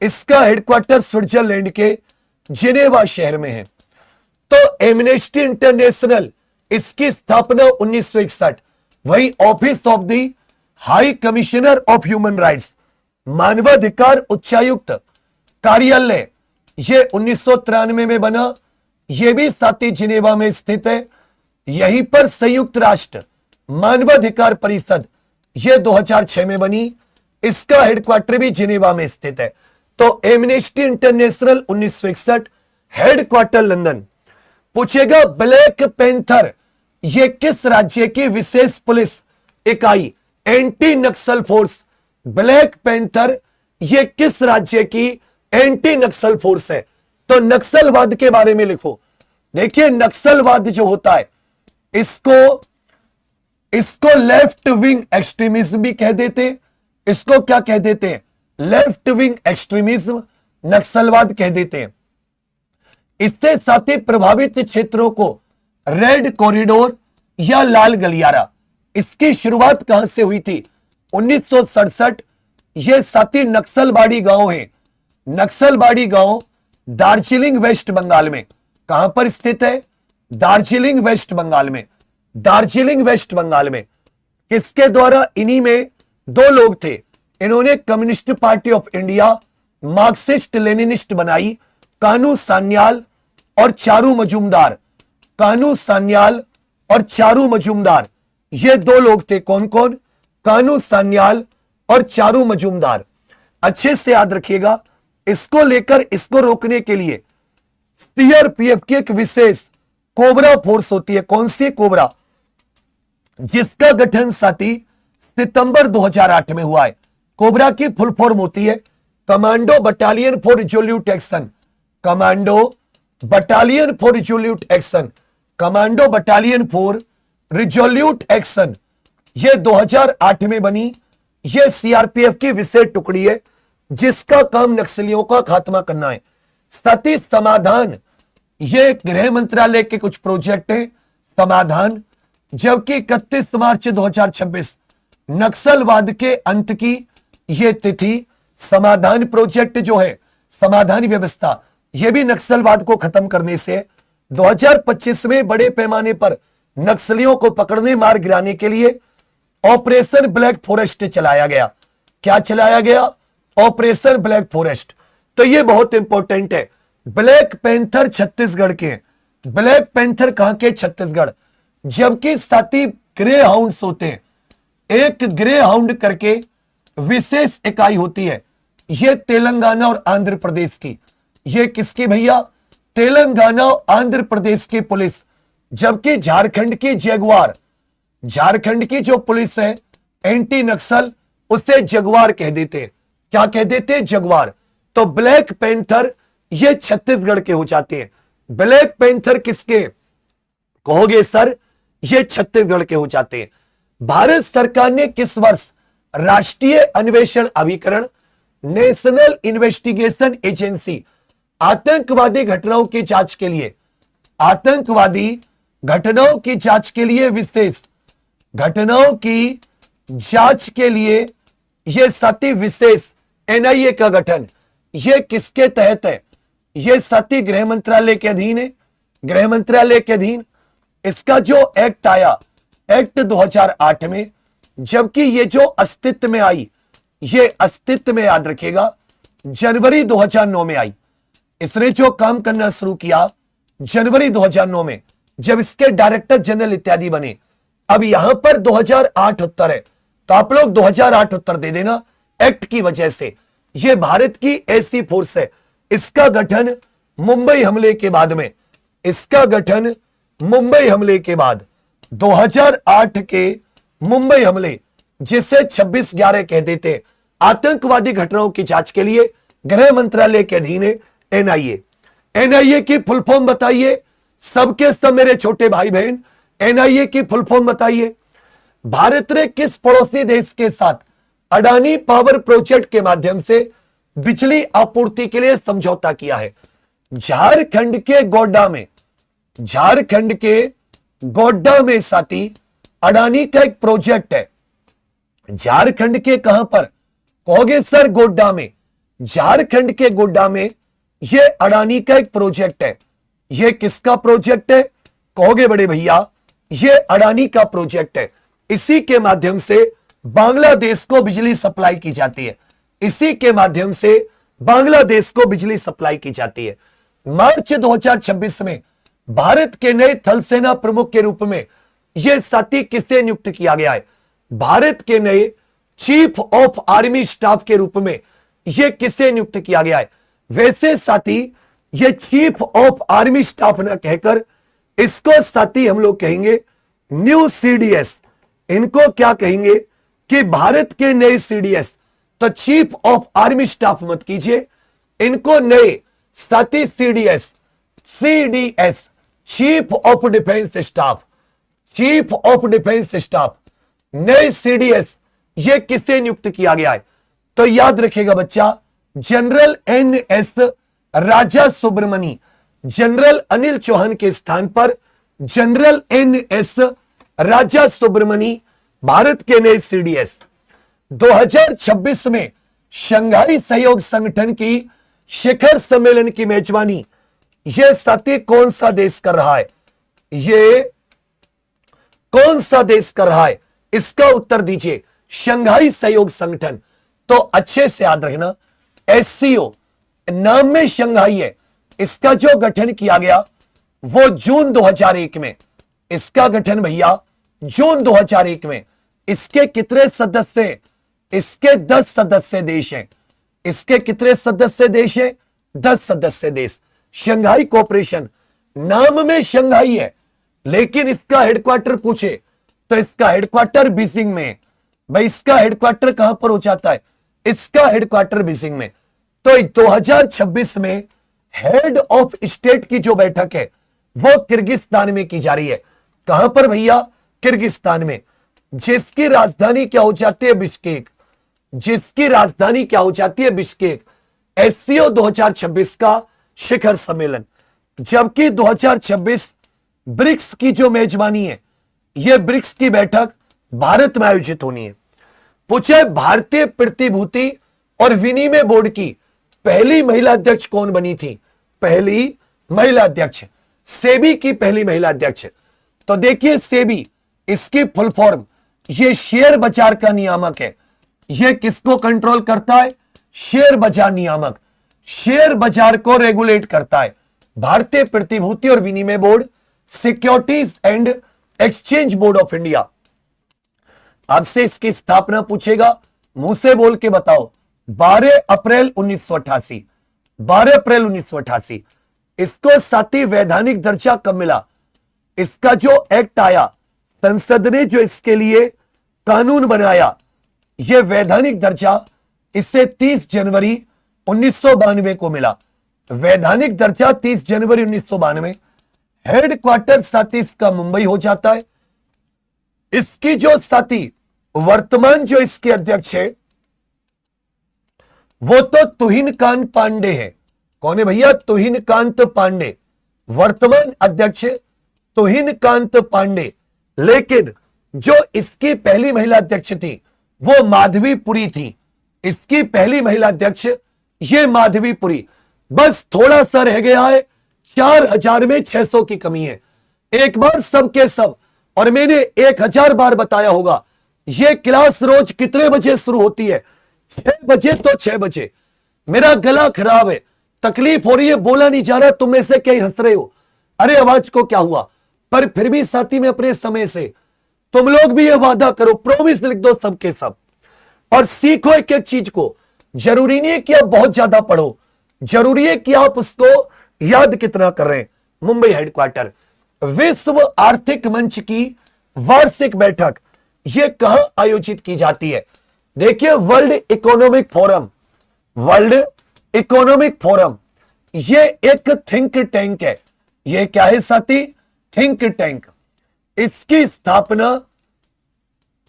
इसका हेडक्वार्टर स्विट्जरलैंड के जिनेवा शहर में है। तो एमनेस्टी इंटरनेशनल, इसकी स्थापना 1961। वही office of the high commissioner of human rights, मानवाधिकार उच्चायुक्त कार्यालय, ये 1993 में बना। यह भी साथी जिनेवा में स्थित है। यहीं पर संयुक्त राष्ट्र मानवाधिकार परिषद, यह 2006 में बनी। इसका हेडक्वार्टर भी जिनेवा में स्थित है। तो एमनेस्टी इंटरनेशनल 1961, हेडक्वार्टर लंदन। पूछेगा ब्लैक पैंथर ये किस राज्य की विशेष पुलिस इकाई, एंटी नक्सल फोर्स? ब्लैक पैंथर ये किस राज्य की एंटी नक्सल फोर्स है? तो नक्सलवाद के बारे में लिखो। देखिए नक्सलवाद जो होता है इसको लेफ्ट विंग एक्सट्रीमिज्म भी कह देते हैं। इसको क्या कह देते हैं? लेफ्ट विंग एक्सट्रीमिज्म, नक्सलवाद कह देते हैं। इससे साथ ही प्रभावित क्षेत्रों को रेड कॉरिडोर या लाल गलियारा, इसकी शुरुआत कहां से हुई थी? 1967। ये साथी नक्सलबाड़ी गांव है। नक्सलबाड़ी गांव दार्जिलिंग वेस्ट बंगाल में। कहां पर स्थित है? दार्जिलिंग वेस्ट बंगाल में। दार्जिलिंग वेस्ट बंगाल में किसके द्वारा? इन्हीं में दो लोग थे, इन्होंने communist party of India Marxist Leninist बनाई, कानू सान्याल और चारू मजूमदार। कानू सान्याल और चारू मजूमदार, ये दो लोग थे। कौन कौन? कानू सान्याल और चारू मजूमदार। अच्छे से याद रखिएगा। इसको लेकर, इसको रोकने के लिए सीआरपीएफ की एक विशेष कोबरा फोर्स होती है। कौन सी? कोबरा, जिसका गठन साथी सितंबर 2008 में हुआ है। कोबरा की फुल फॉर्म होती है commando battalion for resolute action. Commando battalion for resolute action. Commando battalion for resolute action, यह 2008 में बनी। यह सीआरपीएफ की विशेष टुकड़ी है जिसका काम नक्सलियों का खात्मा करना है। साथ ही समाधान, यह गृह मंत्रालय के कुछ प्रोजेक्ट हैं। समाधान, जबकि 31 मार्च 2026 नक्सलवाद के अंत की यह तिथि। समाधान प्रोजेक्ट जो है, समाधान व्यवस्था, यह भी नक्सलवाद को खत्म करने से 2025 में बड़े पैमाने पर नक्सलियों को पकड़ने, मार गिराने के लिए ऑपरेशन ब्लैक फॉरेस्ट चलाया गया। क्या चलाया गया? Operation black forest. तो यह बहुत इंपॉर्टेंट है। ब्लैक पैंथर छत्तीसगढ़ के हैं। ब्लैक पैंथर कहां के? छत्तीसगढ़। जबकि साथी ग्रे हाउंड्स होते हैं। एक ग्रे हाउंड करके विशेष इकाई होती है, यह तेलंगाना और आंध्र प्रदेश की। यह किसकी भैया? तेलंगाना और आंध्र प्रदेश की पुलिस। जबकि झारखंड की जगुआर, झारखंड की जो पुलिस है एंटी नक्सल, उसे जगुआर कह देते हैं। क्या कह देते हैं? जगुआर। तो ब्लैक पैंथर ये छत्तीसगढ़ के हो जाते हैं। ब्लैक पैंथर किसके कहोगे सर? ये छत्तीसगढ़ के हो जाते हैं। भारत सरकार ने किस वर्ष राष्ट्रीय अन्वेषण अभिकरण, नेशनल इन्वेस्टिगेशन एजेंसी, आतंकवादी घटनाओं की जांच के लिए, आतंकवादी घटनाओं की जांच के लिए, विशेष घटनाओं की जांच के लिए यह साथी विशेष एनआईए का गठन, यह किसके तहत है? यह साथी गृह मंत्रालय के अधीन है। गृह मंत्रालय के अधीन इसका जो एक्ट आया, एक्ट 2008 में, जबकि ये जो अस्तित्व में आई, ये अस्तित्व में याद रखिएगा जनवरी 2009 में आई। इसने जो काम करना शुरू किया जनवरी 2009 में, जब इसके डायरेक्टर जनरल इत्यादि बने। अब यहां पर 2008 उत्तर है, तो आप लोग 2008 उत्तर दे देना। एक्ट की वजह से यह भारत की ऐसी फोर्स है, इसका गठन मुंबई हमले के बाद में, इसका गठन मुंबई हमले के बाद 2008 के मुंबई हमले, जिसे 26/11 कह देते, आतंकवादी घटनाओं की जांच के लिए गृह मंत्रालय के अधीन है एनआईए। एनआईए की फुल फॉर्म बताइए सबके सब मेरे छोटे भाई बहन, एनआईए की फुल फॉर्म बताइए। भारत ने किस पड़ोसी देश के साथ अडानी पावर प्रोजेक्ट के माध्यम से बिजली आपूर्ति के लिए समझौता किया है? झारखंड के गोड्डा में, झारखंड के गोड्डा में साथी अडानी का एक प्रोजेक्ट है। झारखंड के कहां पर कहोगे सर? गोड्डा में। झारखंड के गोड्डा में यह अडानी का एक प्रोजेक्ट है। यह किसका प्रोजेक्ट है कहोगे बड़े भैया? यह अडानी का प्रोजेक्ट है। इसी के माध्यम से बांग्लादेश को बिजली सप्लाई की जाती है। इसी के माध्यम से बांग्लादेश को बिजली सप्लाई की जाती है। मार्च 2026 में भारत के नए थल सेना प्रमुख के रूप में यह साथी किसे नियुक्त किया गया है? भारत के नए चीफ ऑफ आर्मी स्टाफ के रूप में यह किसे नियुक्त किया गया है? वैसे साथी ये चीफ ऑफ आर्मी स्टाफ ना कहकर इसको साथी हम लोग कहेंगे न्यू सीडीएस। इनको क्या कहेंगे कि भारत के नए सीडीएस। तो चीफ ऑफ आर्मी स्टाफ मत कीजिए, इनको नए साथी CDS, CDS, chief of defence staff, chief of defence staff, नए सीडीएस, ये किसे नियुक्त किया गया है? तो याद रखिएगा बच्चा, जनरल एनएस राजा सुब्रमणी, जनरल अनिल चौहान के स्थान पर जनरल एनएस राजा सुब्रमणी भारत के नए सीडीएस। 2026 में शंघाई सहयोग संगठन की शिखर सम्मेलन की मेजबानी यह साथी कौन सा देश कर रहा है? ये कौन सा देश कर रहा है? इसका उत्तर दीजिए, शंघाई सहयोग संगठन। तो अच्छे से याद रखना, एससीओ नाम में शंघाई है, इसका जो गठन किया गया वो जून 2001 में, इसका गठन भैया जून 2001 में। इसके कितने सदस्य हैं? इसके 10 सदस्य देश हैं। इसके कितने सदस्य देश हैं? 10 सदस्य देश। शंघाई कोऑपरेशन, नाम में शंघाई है लेकिन इसका हेडक्वार्टर पूछे तो इसका हेडक्वार्टर बीजिंग में है। भाई इसका हेडक्वार्टर कहां पर हो जाता है? इसका हेडक्वार्टर बीजिंग में। तो 2026 में हेड ऑफ स्टेट की जो बैठक है वो किर्गिस्तान में की जा रही है। कहां पर भैया? किर्गिस्तान में, जिसकी राजधानी क्या हो जाती है? बिश्केक, जिसकी राजधानी क्या हो जाती है? बिश्केक। एससीओ 2026 का शिखर सम्मेलन, जबकि 2026 ब्रिक्स की जो मेजबानी है, यह ब्रिक्स की बैठक भारत में आयोजित होनी है। पूछे भारतीय प्रतिभूति और विनिमय बोर्ड की पहली महिला अध्यक्ष कौन बनी थी? पहली महिला अध्यक्ष, सेबी की पहली महिला अध्यक्ष। तो देखिए सेबी, इसकी फुल फॉर्म, ये शेयर बाजार का नियामक है। ये किसको कंट्रोल करता है? शेयर बाजार नियामक, शेयर बाजार को रेगुलेट करता है। भारतीय प्रतिभूति और विनिमय board, securities and exchange board of India. आपसे इसकी स्थापना पूछेगा, मुंह से बोल के बताओ। 12 अप्रैल 1988, 12 अप्रैल 1988। इसको साथी वैधानिक दर्जा कब मिला? इसका जो एक्ट आया, संसद ने जो इसके लिए कानून बनाया, यह वैधानिक दर्जा इससे 30 जनवरी 1992 को मिला। वैधानिक दर्जा 30 जनवरी 1992। हेडक्वार्टर साथी इसका मुंबई हो जाता है। इसकी जो साथी वर्तमान जो इसके अध्यक्ष है वो तो तुहिनकांत पांडे है। कौन है भैया? तुहिनकांत पांडे, वर्तमान अध्यक्ष तुहिनकांत पांडे। लेकिन जो इसकी पहली महिला अध्यक्ष थी वो माधवीपुरी थी। इसकी पहली महिला अध्यक्ष ये माधवीपुरी। बस थोड़ा सा रह गया है, 4000 में 600 की कमी है। एक बार सब के सब, और मैंने 1000 बार बताया होगा, ये क्लास रोज कितने बजे शुरू होती है? 6 बजे तो 6 बजे। मेरा गला खराब है, तकलीफ हो रही है, बोला नहीं जा रहा। तुम में से कई हंस रहे हो, अरे आवाज को क्या हुआ? पर फिर भी साथी में अपने समय से तुम लोग भी ये वादा करो, प्रॉमिस लिख दो सबके सब, और सीखो एक एक चीज को। जरूरी नहीं है कि आप बहुत ज्यादा पढ़ो, जरूरी है कि आप उसको याद कितना कर रहे हैं। मुंबई हेडक्वार्टर। विश्व आर्थिक मंच की वार्षिक बैठक ये कहां आयोजित की जाती है? देखिए world economic forum, world economic forum ये एक थिंक टैंक है। ये क्या है साथी? Think tank. इसकी स्थापना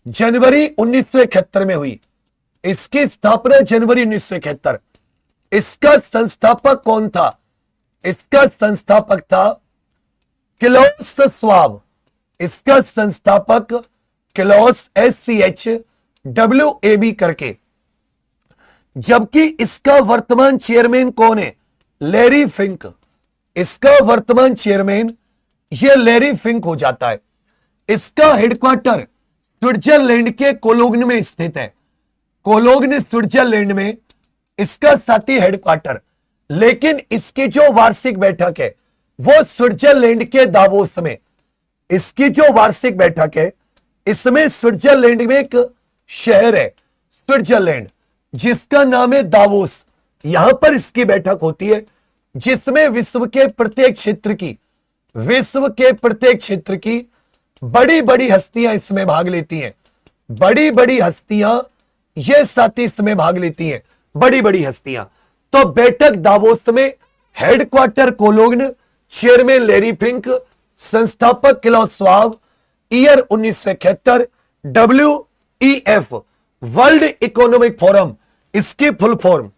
जनवरी 1971 में हुई। इसकी स्थापना जनवरी 1971। इसका संस्थापक कौन था? इसका संस्थापक था क्लॉस स्वाब। इसका संस्थापक क्लॉस SCHWAB करके। जबकि इसका वर्तमान चेयरमैन कौन है? Larry Fink. इसका वर्तमान चेयरमैन ये लैरी फिंक हो जाता है। इसका हेडक्वार्टर स्विट्जरलैंड के कोलोग्न में स्थित है। कोलोग्न स्विट्जरलैंड में इसका साथी हेडक्वार्टर। लेकिन इसकी जो वार्षिक बैठक है वो स्विट्जरलैंड के दावोस में। इसकी जो वार्षिक बैठक है इसमें स्विट्जरलैंड में एक शहर है स्विट्जरलैंड जिसका नाम है दावोस। यहां पर इसकी बैठक होती है जिसमें विश्व के प्रत्येक क्षेत्र की बड़ी बड़ी हस्तियां इसमें भाग लेती हैं। बड़ी बड़ी हस्तियां ये साथी इसमें भाग लेती हैं, बड़ी बड़ी हस्तियां। तो बैठक दावोस में, headquarter Cologne, chairman Larry Fink, संस्थापक Klaus Schwab, year 1971, WEF world economic forum, इसकी फुल फॉर्म।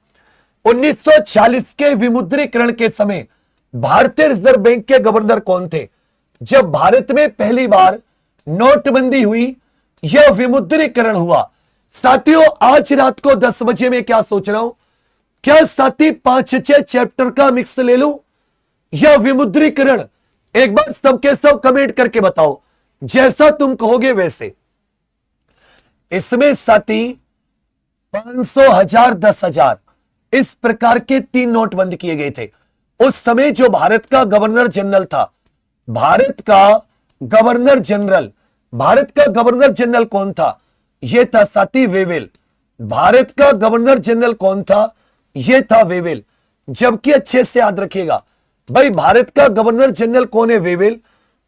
1940 के विमुद्रीकरण के समय भारतीय रिजर्व बैंक के गवर्नर कौन थे? जब भारत में पहली बार नोटबंदी हुई, यह विमुद्रीकरण हुआ। साथियों, आज रात को 10 बजे में क्या सोच रहा हूं, क्या साथी 5-6 चैप्टर का मिक्स ले लूं? यह विमुद्रीकरण एक बार सबके सब कमेंट करके बताओ, जैसा तुम कहोगे वैसे। इसमें साथी 500, 1000, 10,000 इस प्रकार के 3 नोट बंद किए गए थे। उस समय जो भारत का गवर्नर जनरल था, भारत का गवर्नर जनरल कौन था? यह था साथी वेवेल। भारत का गवर्नर जनरल कौन था? यह था वेवेल। जबकि अच्छे से याद रखिएगा भाई, भारत का गवर्नर जनरल कौन है? वेवेल।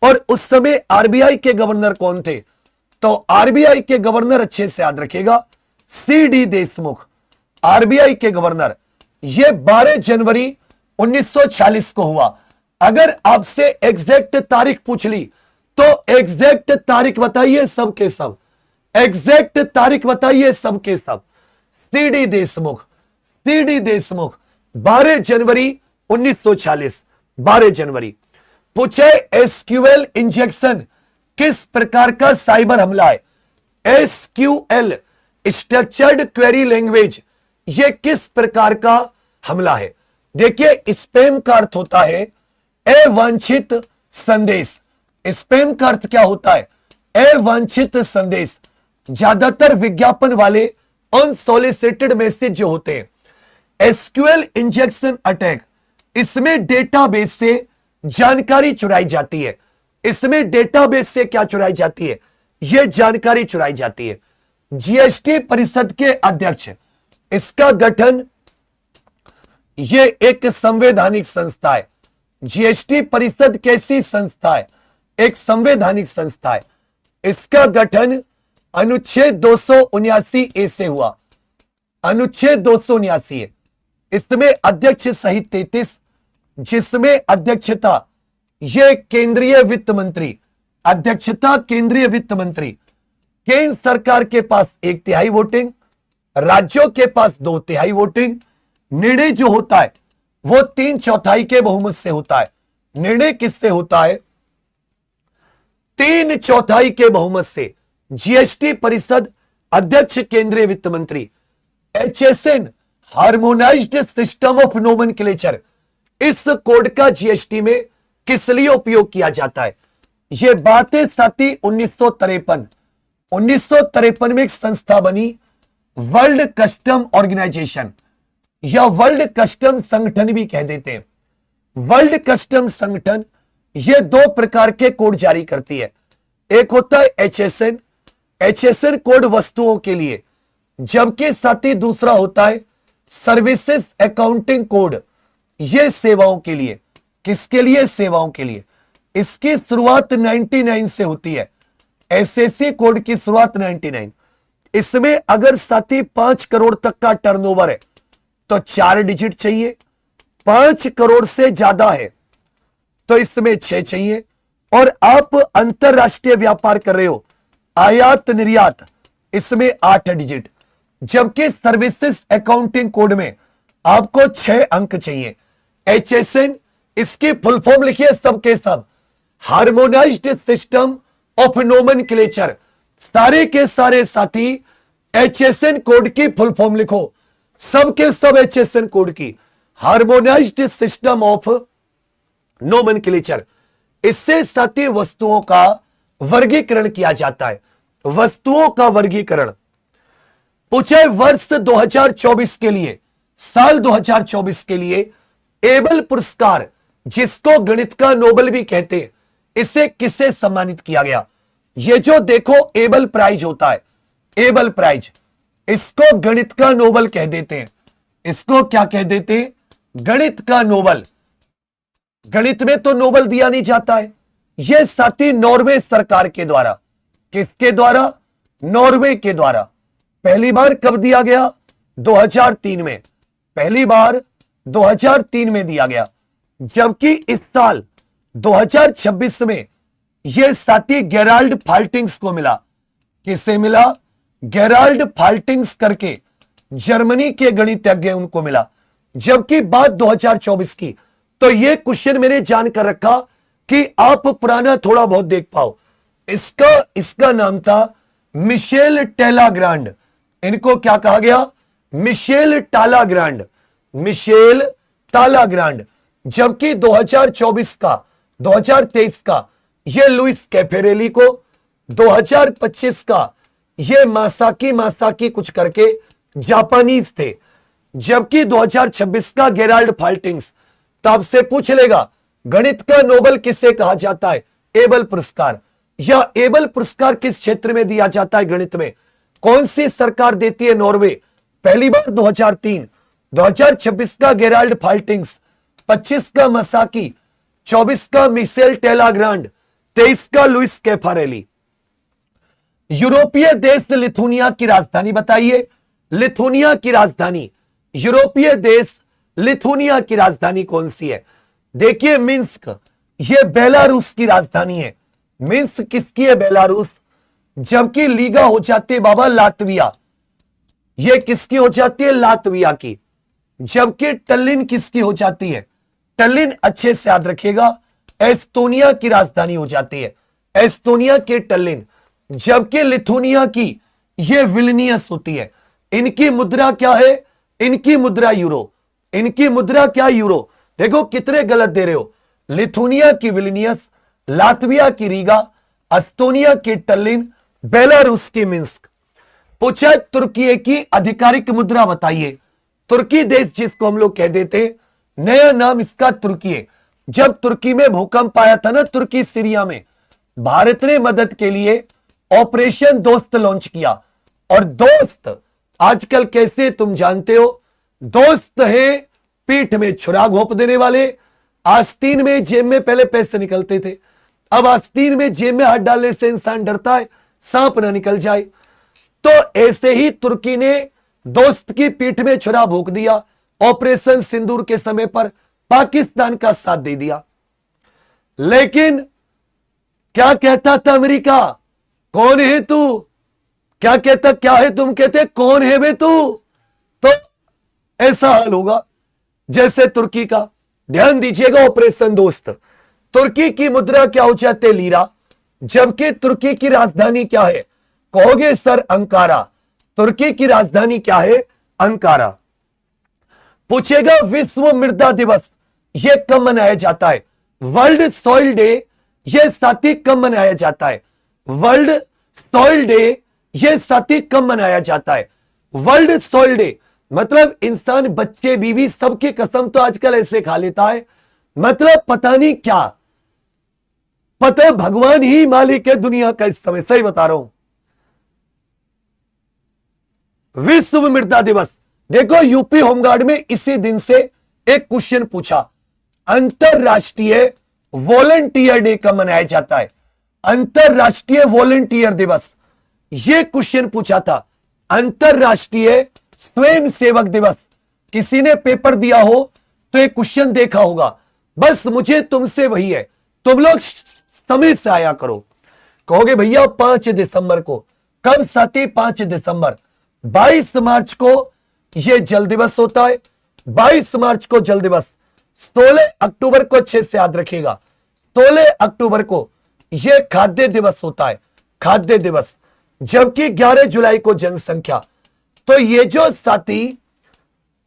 और उस समय आरबीआई के गवर्नर कौन थे? तो आरबीआई के गवर्नर अच्छे से याद रखिएगा, CD देशमुख। आरबीआई के गवर्नर, यह 12 जनवरी 1940 को हुआ। अगर आपसे एग्जैक्ट तारीख पूछ ली तो एग्जैक्ट तारीख बताइए सबके सब, एग्जैक्ट तारीख बताइए सबके सब। CD देशमुख, 12 जनवरी 1940, 12 जनवरी। पूछे SQL इंजेक्शन किस प्रकार का साइबर हमला है? SQL स्ट्रक्चर्ड क्वेरी लैंग्वेज, यह किस प्रकार का हमला है? देखिए, स्पैम का अर्थ होता है अवांछित संदेश। स्पैम का अर्थ क्या होता है? अवांछित संदेश। ज्यादातर विज्ञापन वाले अनसोलिसिटेड मैसेज जो होते हैं, SQL इंजेक्शन अटैक, इसमें डेटाबेस से जानकारी चुराई जाती है। इसमें डेटाबेस से क्या चुराई जाती है? यह जानकारी चुराई जाती है। जीएसटी परिषद के अध्यक्ष, इसका गठन, यह एक संवैधानिक संस्था है। जीएसटी परिषद कैसी संस्था है? एक संवैधानिक संस्था है। इसका गठन अनुच्छेद 279A से हुआ। अनुच्छेद 279 है। इसमें अध्यक्ष सहित 33, जिसमें अध्यक्षता यह केंद्रीय वित्त मंत्री, अध्यक्षता केंद्रीय वित्त मंत्री। केंद्र सरकार के पास 1/3 वोटिंग, राज्यों के पास 2/3 वोटिंग। निर्णय जो होता है वो 3/4 के बहुमत से होता है। निर्णय किससे होता है? 3/4 के बहुमत से। जीएसटी परिषद, अध्यक्ष केंद्रीय वित्त मंत्री। HSN harmonised system of nomenclature, इस कोड का जीएसटी में किस लिए उपयोग किया जाता है? यह बातें साथी 1953 में एक संस्था बनी, वर्ल्ड कस्टम ऑर्गेनाइजेशन, या वर्ल्ड कस्टम संगठन भी कह देते हैं। वर्ल्ड कस्टम संगठन यह 2 प्रकार के कोड जारी करती है। एक होता है HSN कोड वस्तुओं के लिए, जबकि साथी दूसरा होता है सर्विसेज अकाउंटिंग कोड, यह सेवाओं के लिए। किसके लिए? सेवाओं के लिए। इसकी शुरुआत 99 से होती है। SSC कोड की शुरुआत 99। इसमें अगर साथी 5 करोड़ तक का टर्नओवर है तो 4 डिजिट चाहिए। 5 करोड़ से ज्यादा है तो इसमें 6 चाहिए। और आप अंतरराष्ट्रीय व्यापार कर रहे हो, आयात निर्यात, इसमें 8 डिजिट। जबकि सर्विसेज अकाउंटिंग कोड में आपको 6 अंक चाहिए। HSN, इसकी फुल फॉर्म लिखिए सबके सब, हार्मोनाइज्ड सिस्टम ऑफ नोमेनक्लेचर। सारे के सारे साथी HSN कोड की फुल फॉर्म लिखो, सबके सब HSN कोड की, हार्मोनाइज्ड सिस्टम ऑफ नोमेनक्लेचर। इससे साथी वस्तुओं का वर्गीकरण किया जाता है। वस्तुओं का वर्गीकरण। पूछे वर्ष 2024 के लिए, साल 2024 के लिए एबल पुरस्कार, जिसको गणित का नोबेल भी कहते हैं, इसे किसे सम्मानित किया गया? ये जो देखो एबल प्राइज होता है, एबल प्राइज, इसको गणित का नोबेल कह देते हैं। इसको क्या कह देते हैं? गणित का नोबेल। गणित में तो नोबेल दिया नहीं जाता है। यह साथी नॉर्वे सरकार के द्वारा, किसके द्वारा? नॉर्वे के द्वारा। पहली बार कब दिया गया? 2003 में। पहली बार 2003 में दिया गया। जबकि इस साल 2026 में यह साथी गेराल्ड फाल्टिंग्स को मिला। किसे मिला? गेराल्ड फाल्टिंग्स करके जर्मनी के गणितज्ञ उनको मिला। जबकि बात 2024 की, तो यह क्वेश्चन मैंने जानकर रखा कि आप पुराना थोड़ा बहुत देख पाओ। इसका नाम था मिशेल टेलाग्रांड। इनको क्या कहा गया? Michel Talagrand, Michel Talagrand. जबकि 2024 का, 2023 का ये लुइस कैफेरेली को, 2025 का ये मासाकी कुछ करके जापानीज थे। जबकि 2026 का गेराल्ड फाल्टिंग्स। तो आपसे पूछ लेगा गणित का नोबेल किसे कहा जाता है? एबल पुरस्कार। या एबल पुरस्कार किस क्षेत्र में दिया जाता है गणित में? कौन सी सरकार देती है? नॉर्वे। पहली बार 2003। 2026 का गेराल्ड फाल्टिंग्स, 25 का मसाकी, 24 का मिशेल टेलाग्रांड, 23 का लुइस कैफारेली। यूरोपीय देश लिथुनिया की राजधानी बताइए। लिथुनिया की राजधानी, यूरोपीय देश लिथुनिया की राजधानी कौन सी है? देखिए मिन्स्क, यह बेलारूस की राजधानी है। मिन्स्क किसकी है? बेलारूस। जबकि लीगा हो जाती है बाबा लातविया, यह किसकी हो जाती है? लातविया की। जबकि टल्लिन किसकी हो जाती है? टल्लिन अच्छे से याद रखिएगा, एस्टोनिया की राजधानी हो जाती है, एस्टोनिया के टल्लिन। जबकि लिथुनिया की यह विल्नियस होती है। इनकी मुद्रा क्या है? इनकी मुद्रा यूरो। इनकी मुद्रा क्या? यूरो। देखो कितने गलत दे रहे हो। लिथुनिया की विल्नियस, लातविया की रीगा, एस्टोनिया की टल्लिन, बेलारूस की मिन्स्क। पूछा तुर्की की आधिकारिक मुद्रा बताइए। तुर्की देश जिसको हम लोग कह देते, नया नाम इसका तुर्की है। जब तुर्की में भूकंप आया था ना, तुर्की सीरिया में, भारत ने मदद के लिए ऑपरेशन दोस्त लॉन्च किया। और दोस्त आजकल कैसे तुम जानते हो? दोस्त है पीठ में छुरा घोंप देने वाले। आस्तीन में जेब में पहले पैसे निकलते थे, अब आस्तीन में जेब में हाथ डालने से इंसान डरता है सांप ना निकल जाए। तो ऐसे ही तुर्की ने दोस्त की पीठ में छुरा भोंक दिया। ऑपरेशन सिंदूर के समय पर पाकिस्तान का साथ दे दिया। लेकिन क्या कहता था अमेरिका? कौन है तू? क्या कहता? क्या है तुम? कहते कौन है बे तू? तो ऐसा हाल होगा जैसे तुर्की का। ध्यान दीजिएगा, ऑपरेशन दोस्त। तुर्की की मुद्रा क्या हो जाती है? लीरा। जबकि तुर्की की राजधानी क्या है? कहोगे सर अंकारा। तुर्की की राजधानी क्या है? अंकारा। पूछेगा विश्व मृदा दिवस यह कब मनाया जाता है? वर्ल्ड सॉइल डे यह साथी कब मनाया जाता है? वर्ल्ड सॉइल डे यह साथी कब मनाया जाता है? वर्ल्ड सॉइल डे मतलब इंसान, बच्चे, बीवी सबकी कसम तो आजकल ऐसे खा लेता है, मतलब पता नहीं क्या, पता है भगवान ही मालिक है दुनिया का इस समय। सही बता रहा हूं। विश्व मृदा दिवस। देखो यूपी होमगार्ड में इसी दिन से एक क्वेश्चन पूछा, अंतरराष्ट्रीय वॉलंटियर डे कब मनाया जाता है? अंतरराष्ट्रीय वॉलंटियर दिवस, यह क्वेश्चन पूछा था। अंतरराष्ट्रीय स्वयं सेवक दिवस। किसी ने पेपर दिया हो तो एक क्वेश्चन देखा होगा। बस मुझे तुमसे वही है, तुम लोग समय से आया करो। कहोगे भैया 5 दिसंबर को, कब साथी? 5 दिसंबर। 22 मार्च को यह जल दिवस होता है। 22 मार्च को जल दिवस। 16 अक्टूबर को अच्छे से याद रखिएगा, 16 अक्टूबर को यह खाद्य दिवस होता है, खाद्य दिवस। जबकि 11 जुलाई को जनसंख्या। तो ये जो साथी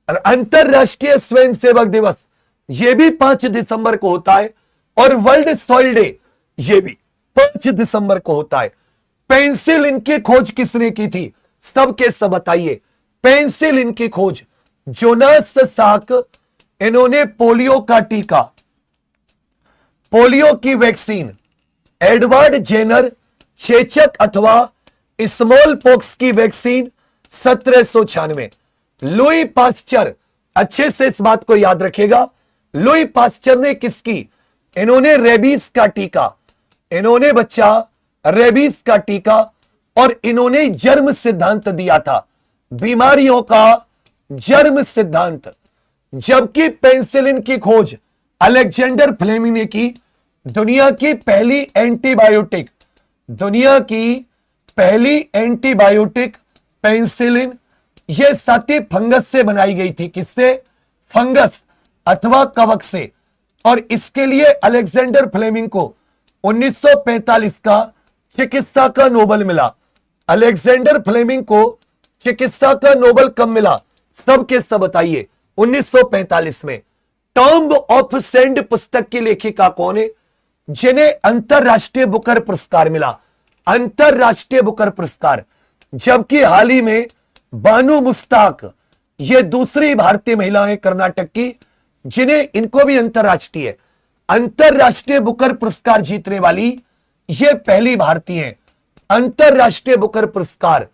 अंतरराष्ट्रीय स्वयंसेवक दिवस ये भी 5 दिसंबर को होता है। और वर्ल्ड सॉइल डे ये भी 5 दिसंबर को होता है। पेंसिलिन की खोज किसने की थी? सबके सब बताइए। पेंसिलिन की खोज जोनास साक। इन्होंने पोलियो का टीका, पोलियो की वैक्सीन एडवर्ड जेनर, चेचक अथवा स्मॉल पॉक्स की वैक्सीन 1796। लुई पास्चर, अच्छे से इस बात को याद रखेगा, लुई पास्चर ने किसकी? इन्होंने रेबीज का टीका, इन्होंने बच्चा रेबीज का टीका, और इन्होंने जर्म सिद्धांत दिया था, बीमारियों का जर्म सिद्धांत। जबकि पेंसिलिन की खोज अलेक्जेंडर फ्लेमिंग ने की दुनिया की पहली एंटीबायोटिक, दुनिया की पहली एंटीबायोटिक पेनिसिलिन, यह साथी फंगस से बनाई गई थी। किससे? फंगस अथवा कवक से। और इसके लिए अलेक्जेंडर फ्लेमिंग को 1945 का चिकित्सा का नोबेल मिला। अलेक्जेंडर फ्लेमिंग को चिकित्सा का नोबेल कब मिला? सब के सब बताइए। 1945 में। टॉम्ब ऑफ सेंड पुस्तक की लेखिका कौन है, जिन्हें अंतरराष्ट्रीय बुकर पुरस्कार मिला? अंतरराष्ट्रीय बुकर पुरस्कार। जबकि हाल ही में बानू मुश्ताक, ये दूसरी भारतीय महिला है कर्नाटक की, जिन्हें इनको भी अंतरराष्ट्रीय बुकर पुरस्कार जीतने वाली ये पहली भारतीय है। अंतरराष्ट्रीय बुकर पुरस्कार।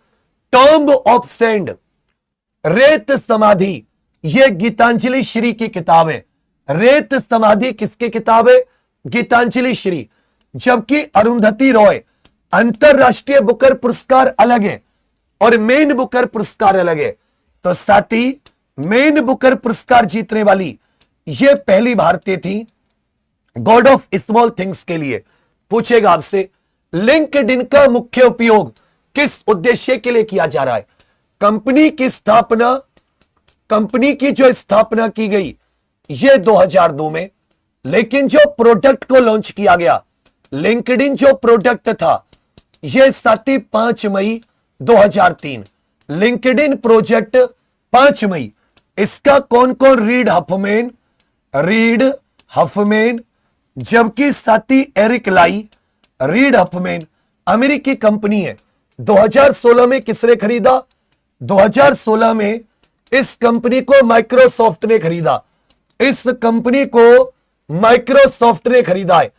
टॉम्ब ऑफ सेंड, रेत समाधि, यह गीतांजलि श्री की किताब है। रेत समाधि किसकी किताब है? गीतांजलि श्री। जबकि अरुंधति रॉय, अंतरराष्ट्रीय बुकर पुरस्कार अलग है और मेन बुकर पुरस्कार अलग है। तो साथी मेन बुकर पुरस्कार जीतने वाली यह पहली भारतीय थी। गॉड ऑफ स्मॉल थिंग्स के लिए पूछेगा आपसे, लिंक्डइन का मुख्य उपयोग किस उद्देश्य के लिए किया जा रहा है? कंपनी की जो स्थापना की गई ये 2002 में, लेकिन जो प्रोडक्ट को लॉन्च किया गया, लिंक्डइन जो प्रोडक्ट था, यह साथी 5 मई 2003। लिंक्डइन प्रोजेक्ट 5 मई। इसका कौन कौन? रीड हफमैन, जबकि साथी एरिक लाई। रीड हफमैन अमेरिकी कंपनी है। 2016 में किसने खरीदा? 2016 में इस कंपनी को माइक्रोसॉफ्ट ने खरीदा। इस कंपनी को माइक्रोसॉफ्ट ने खरीदा है।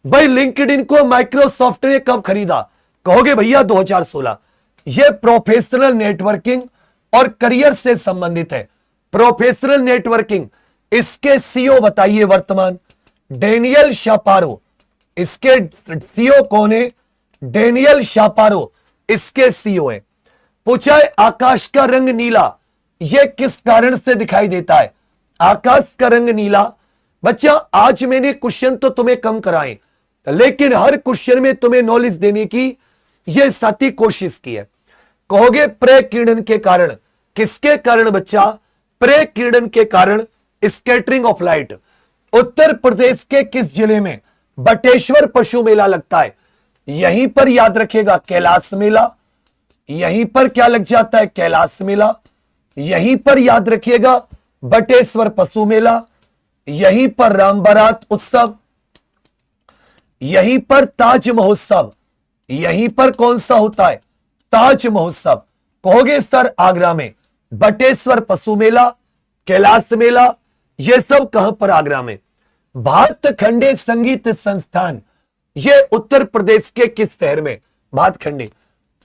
भाई लिंक्डइन को माइक्रोसॉफ्ट ने कब खरीदा? कहोगे भैया 2016। यह प्रोफेशनल नेटवर्किंग और करियर से संबंधित है। प्रोफेशनल नेटवर्किंग, इसके सीईओ बताइए वर्तमान? डेनियल शापारो। इसके सीईओ कौन है? डेनियल शापारो इसके सीईओ है। पूछा है आकाश का रंग नीला, यह किस कारण से दिखाई देता है? आकाश का रंग नीला। बच्चा आज मैंने क्वेश्चन तो तुम्हें कम कराए, लेकिन हर क्वेश्चन में तुम्हें नॉलेज देने की यह साथी कोशिश की है। कहोगे प्रेकिरण के कारण। किसके कारण बच्चा? प्रेकिरण के कारण, scattering of light. Uttar Pradesh के किस जिले में बटेश्वर पशु मेला लगता है? यहीं पर याद रखिएगा कैलाश मेला। यहीं पर क्या लग जाता है? कैलाश मेला। यहीं पर याद रखिएगा बटेश्वर पशु मेला। यहीं पर राम बारात उत्सव। यहीं पर ताज महोत्सव। यहीं पर कौन सा होता है? ताज महोत्सव। कहोगे सर आगरा में बटेश्वर पशु मेला, कैलाश मेला, यह सब कहां पर? आगरा में। भातखंडे संगीत संस्थान, यह उत्तर प्रदेश के किस शहर में? भातखंडे।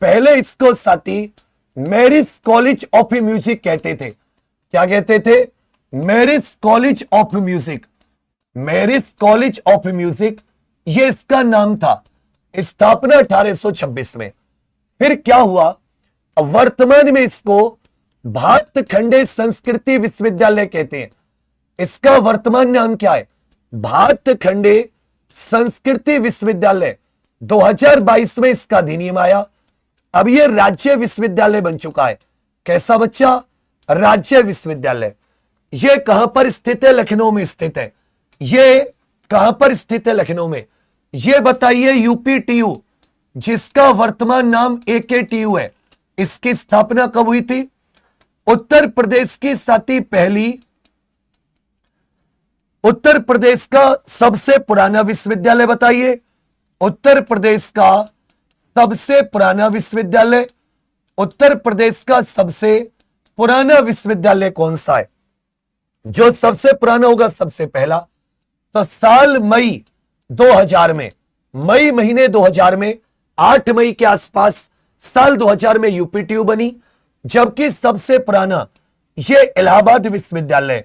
पहले इसको साथी मैरिज कॉलेज ऑफ म्यूजिक कहते थे। क्या कहते थे? Marriage college of music. Marriage college of music यह इसका नाम था। स्थापना 1826 में। फिर क्या हुआ? वर्तमान में इसको भातखंडे संस्कृति विश्वविद्यालय कहते हैं। इसका वर्तमान नाम क्या है? भातखंडे संस्कृति विश्वविद्यालय। 2022 में इसका अधिनियम आया। अब यह राज्य विश्वविद्यालय बन चुका है। कैसा बच्चा? राज्य विश्वविद्यालय। यह कहां पर स्थित है? लखनऊ में स्थित है। यह कहां पर स्थित है? लखनऊ में। यह बताइए यूपीटीयू, जिसका वर्तमान नाम एकेटीयू है, इसकी स्थापना कब हुई थी? उत्तर प्रदेश की साथी पहली, उत्तर प्रदेश का सबसे पुराना विश्वविद्यालय बताइए। उत्तर प्रदेश का सबसे पुराना विश्वविद्यालय, उत्तर प्रदेश का सबसे पुराना विश्वविद्यालय कौन सा है? जो सबसे पुराना होगा सबसे पहला। तो साल मई 2000 में, मई महीने 2000 में 8 मई के आसपास साल 2000 में यूपीटीयू बनी। जबकि सबसे पुराना ये इलाहाबाद विश्वविद्यालय,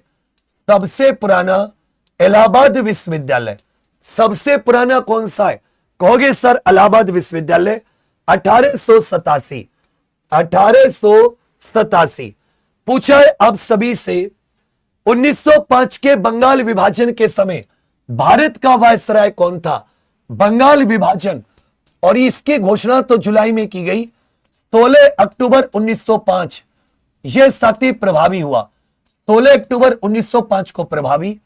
सबसे पुराना इलाहाबाद विश्वविद्यालय। सबसे पुराना कौन सा है? कहोगे सर इलाहाबाद विश्वविद्यालय 1887। 1887 पूछा है अब सभी से 1905 के बंगाल विभाजन के समय भारत का वायसराय कौन था? बंगाल विभाजन। और इसकी घोषणा तो जुलाई में की गई, 16 अक्टूबर 1905 यह साथी प्रभावी हुआ, 16 अक्टूबर 1905 को प्रभावी।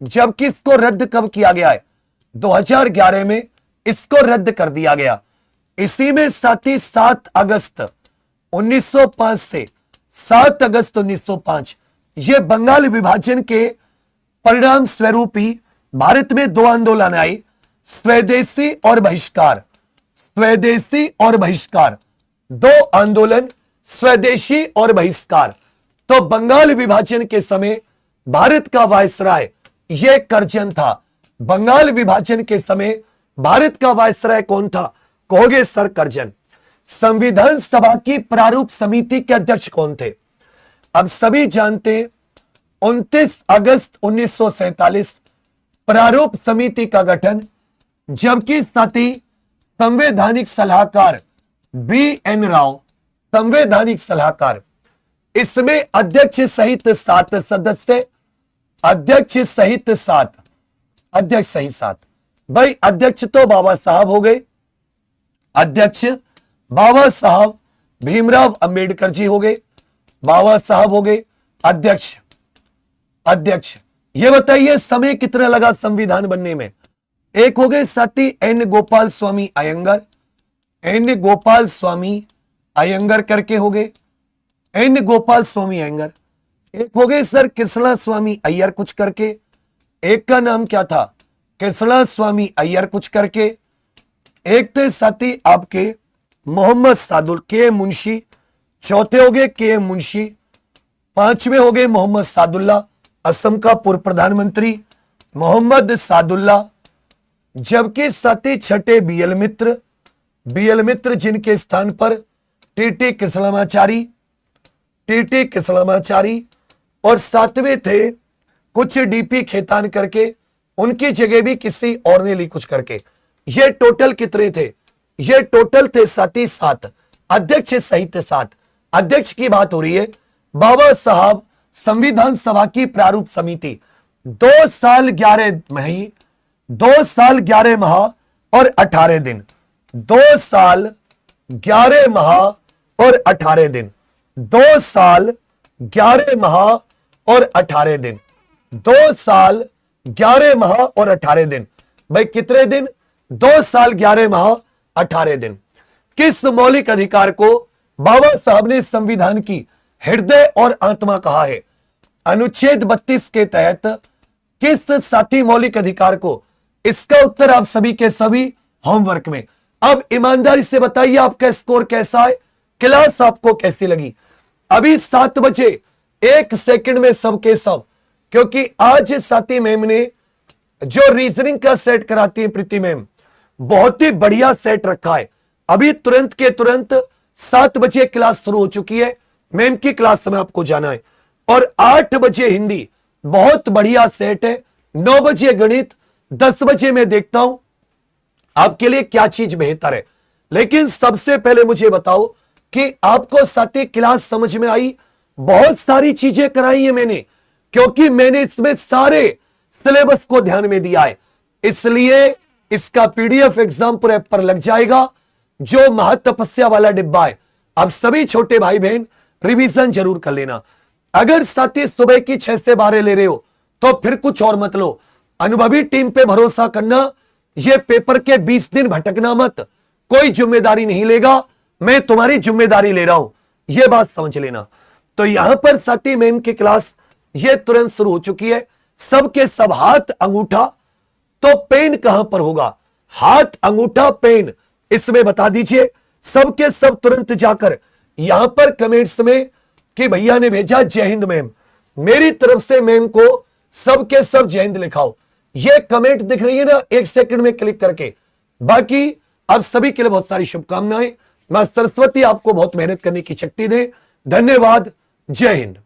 जबकि इसको रद्द कब किया गया है? 2011 में इसको रद्द कर दिया गया। इसी में साथी 7 अगस्त 1905 से 7 अगस्त 1905 यह बंगाल विभाजन के परिणाम स्वरूप ही भारत में 2 आंदोलन आए, स्वदेशी और बहिष्कार। स्वदेशी और बहिष्कार, 2 आंदोलन, स्वदेशी और बहिष्कार। तो बंगाल विभाजन के समय भारत का वायसराय यह करजन था। बंगाल विभाजन के समय भारत का वायसराय कौन था? कहोगे सर करजन। संविधान सभा की प्रारूप समिति के अध्यक्ष कौन थे? अब सभी जानते हैं 29 अगस्त 1947 प्रारूप समिति का गठन। जबकि साथी संवैधानिक सलाहकार BN राव, संवैधानिक सलाहकार, इसमें अध्यक्ष सहित 7 सदस्य, अध्यक्ष सहित 7, अध्यक्ष सहित 7। भाई अध्यक्ष तो बाबा साहब हो गए, अध्यक्ष बाबा साहब भीमराव अंबेडकर जी हो गए, बाबा साहब हो गए अध्यक्ष। अध्यक्ष ये बताइए समय कितना लगा संविधान बनने में? एक हो गए साथी N गोपाल स्वामी अयंगर, N गोपाल स्वामी अयंगर करके हो गए, N गोपाल स्वामी अयंगर। एक हो गए सर कृष्णा स्वामी अय्यर कुछ करके, एक का नाम क्या था? कृष्णा स्वामी अय्यर कुछ करके। एक थे साथी आपके मोहम्मद सादुल के मुंशी, चौथे हो गए के मुंशी, पांचवें हो गए मोहम्मद सादुल्ला, असम का पूर्व प्रधानमंत्री मोहम्मद सादुल्ला। जबकि साथी छठे BL मित्र, BL मित्र जिनके स्थान पर TT कृष्णमाचारी, TT कृष्णमाचारी। और 7वें थे कुछ DP खेतान करके, उनकी जगह भी किसी और ने ली कुछ करके। ये टोटल कितने थे? ये टोटल थे साथी 7, अध्यक्ष सहित 7। अध्यक्ष की बात हो रही है। बाबा साहब संविधान सभा की प्रारूप समिति 2 साल 11 महीने, 2 साल 11 माह और 18 दिन, 2 साल 11 माह और 18 दिन, 2 साल 11 माह और 18 दिन, 2 साल 11 माह और 18 दिन। भाई कितने दिन? 2 साल 11 माह 18 दिन। किस मौलिक अधिकार को बाबा साहब ने संविधान की हृदय और आत्मा कहा है? अनुच्छेद 32 के तहत किस साथी मौलिक अधिकार को? इसका उत्तर आप सभी के सभी होमवर्क में। अब ईमानदारी से बताइए आपका स्कोर कैसा है, क्लास आपको कैसी लगी? अभी 7 बजे 1 सेकंड में सबके सब, क्योंकि आज साथी मैम ने जो रीजनिंग का सेट कराती है प्रीति मैम, बहुत ही बढ़िया सेट रखा है। अभी तुरंत के तुरंत 7 बजे क्लास शुरू हो चुकी है, मैम की क्लास में आपको जाना है। और 8 बजे हिंदी बहुत बढ़िया सेट है, 9 बजे गणित, 10 बजे मैं देखता हूं आपके लिए क्या चीज बेहतर है। लेकिन सबसे पहले मुझे बताओ कि आपको साथी क्लास समझ में आई? बहुत सारी चीजें कराई है मैंने, क्योंकि मैंने इसमें सारे सिलेबस को ध्यान में दिया है, इसलिए इसका PDF एग्जाम्पल ऐप पर लग जाएगा, जो महातपस्या वाला डिब्बा है। अब सभी छोटे भाई बहन रिवीजन जरूर कर लेना। अगर साथी सुबह की 6 से 12 ले रहे हो तो फिर कुछ और मत लो, अनुभवी टीम पे भरोसा करना। ये पेपर के 20 दिन भटकना मत, कोई जिम्मेदारी नहीं लेगा, मैं तुम्हारी जिम्मेदारी ले रहा हूं, यह बात समझ लेना। तो यहां पर साथी मैम की क्लास ये तुरंत शुरू हो चुकी है। सबके सब हाथ अंगूठा, तो पेन कहां पर होगा? हाथ अंगूठा पेन, इसमें बता दीजिए। सबके सब तुरंत जाकर यहां पर कमेंट्स में कि भैया ने भेजा जय हिंद मैम, मेरी तरफ से मैम को सबके सब जय हिंद लिखाओ। ये कमेंट दिख रही है ना, 1 सेकंड में क्लिक करके। बाकी अब सभी के लिए बहुत सारी शुभकामनाएं। मां सरस्वती आपको बहुत मेहनत करने की शक्ति दे। धन्यवाद। जय हिंद।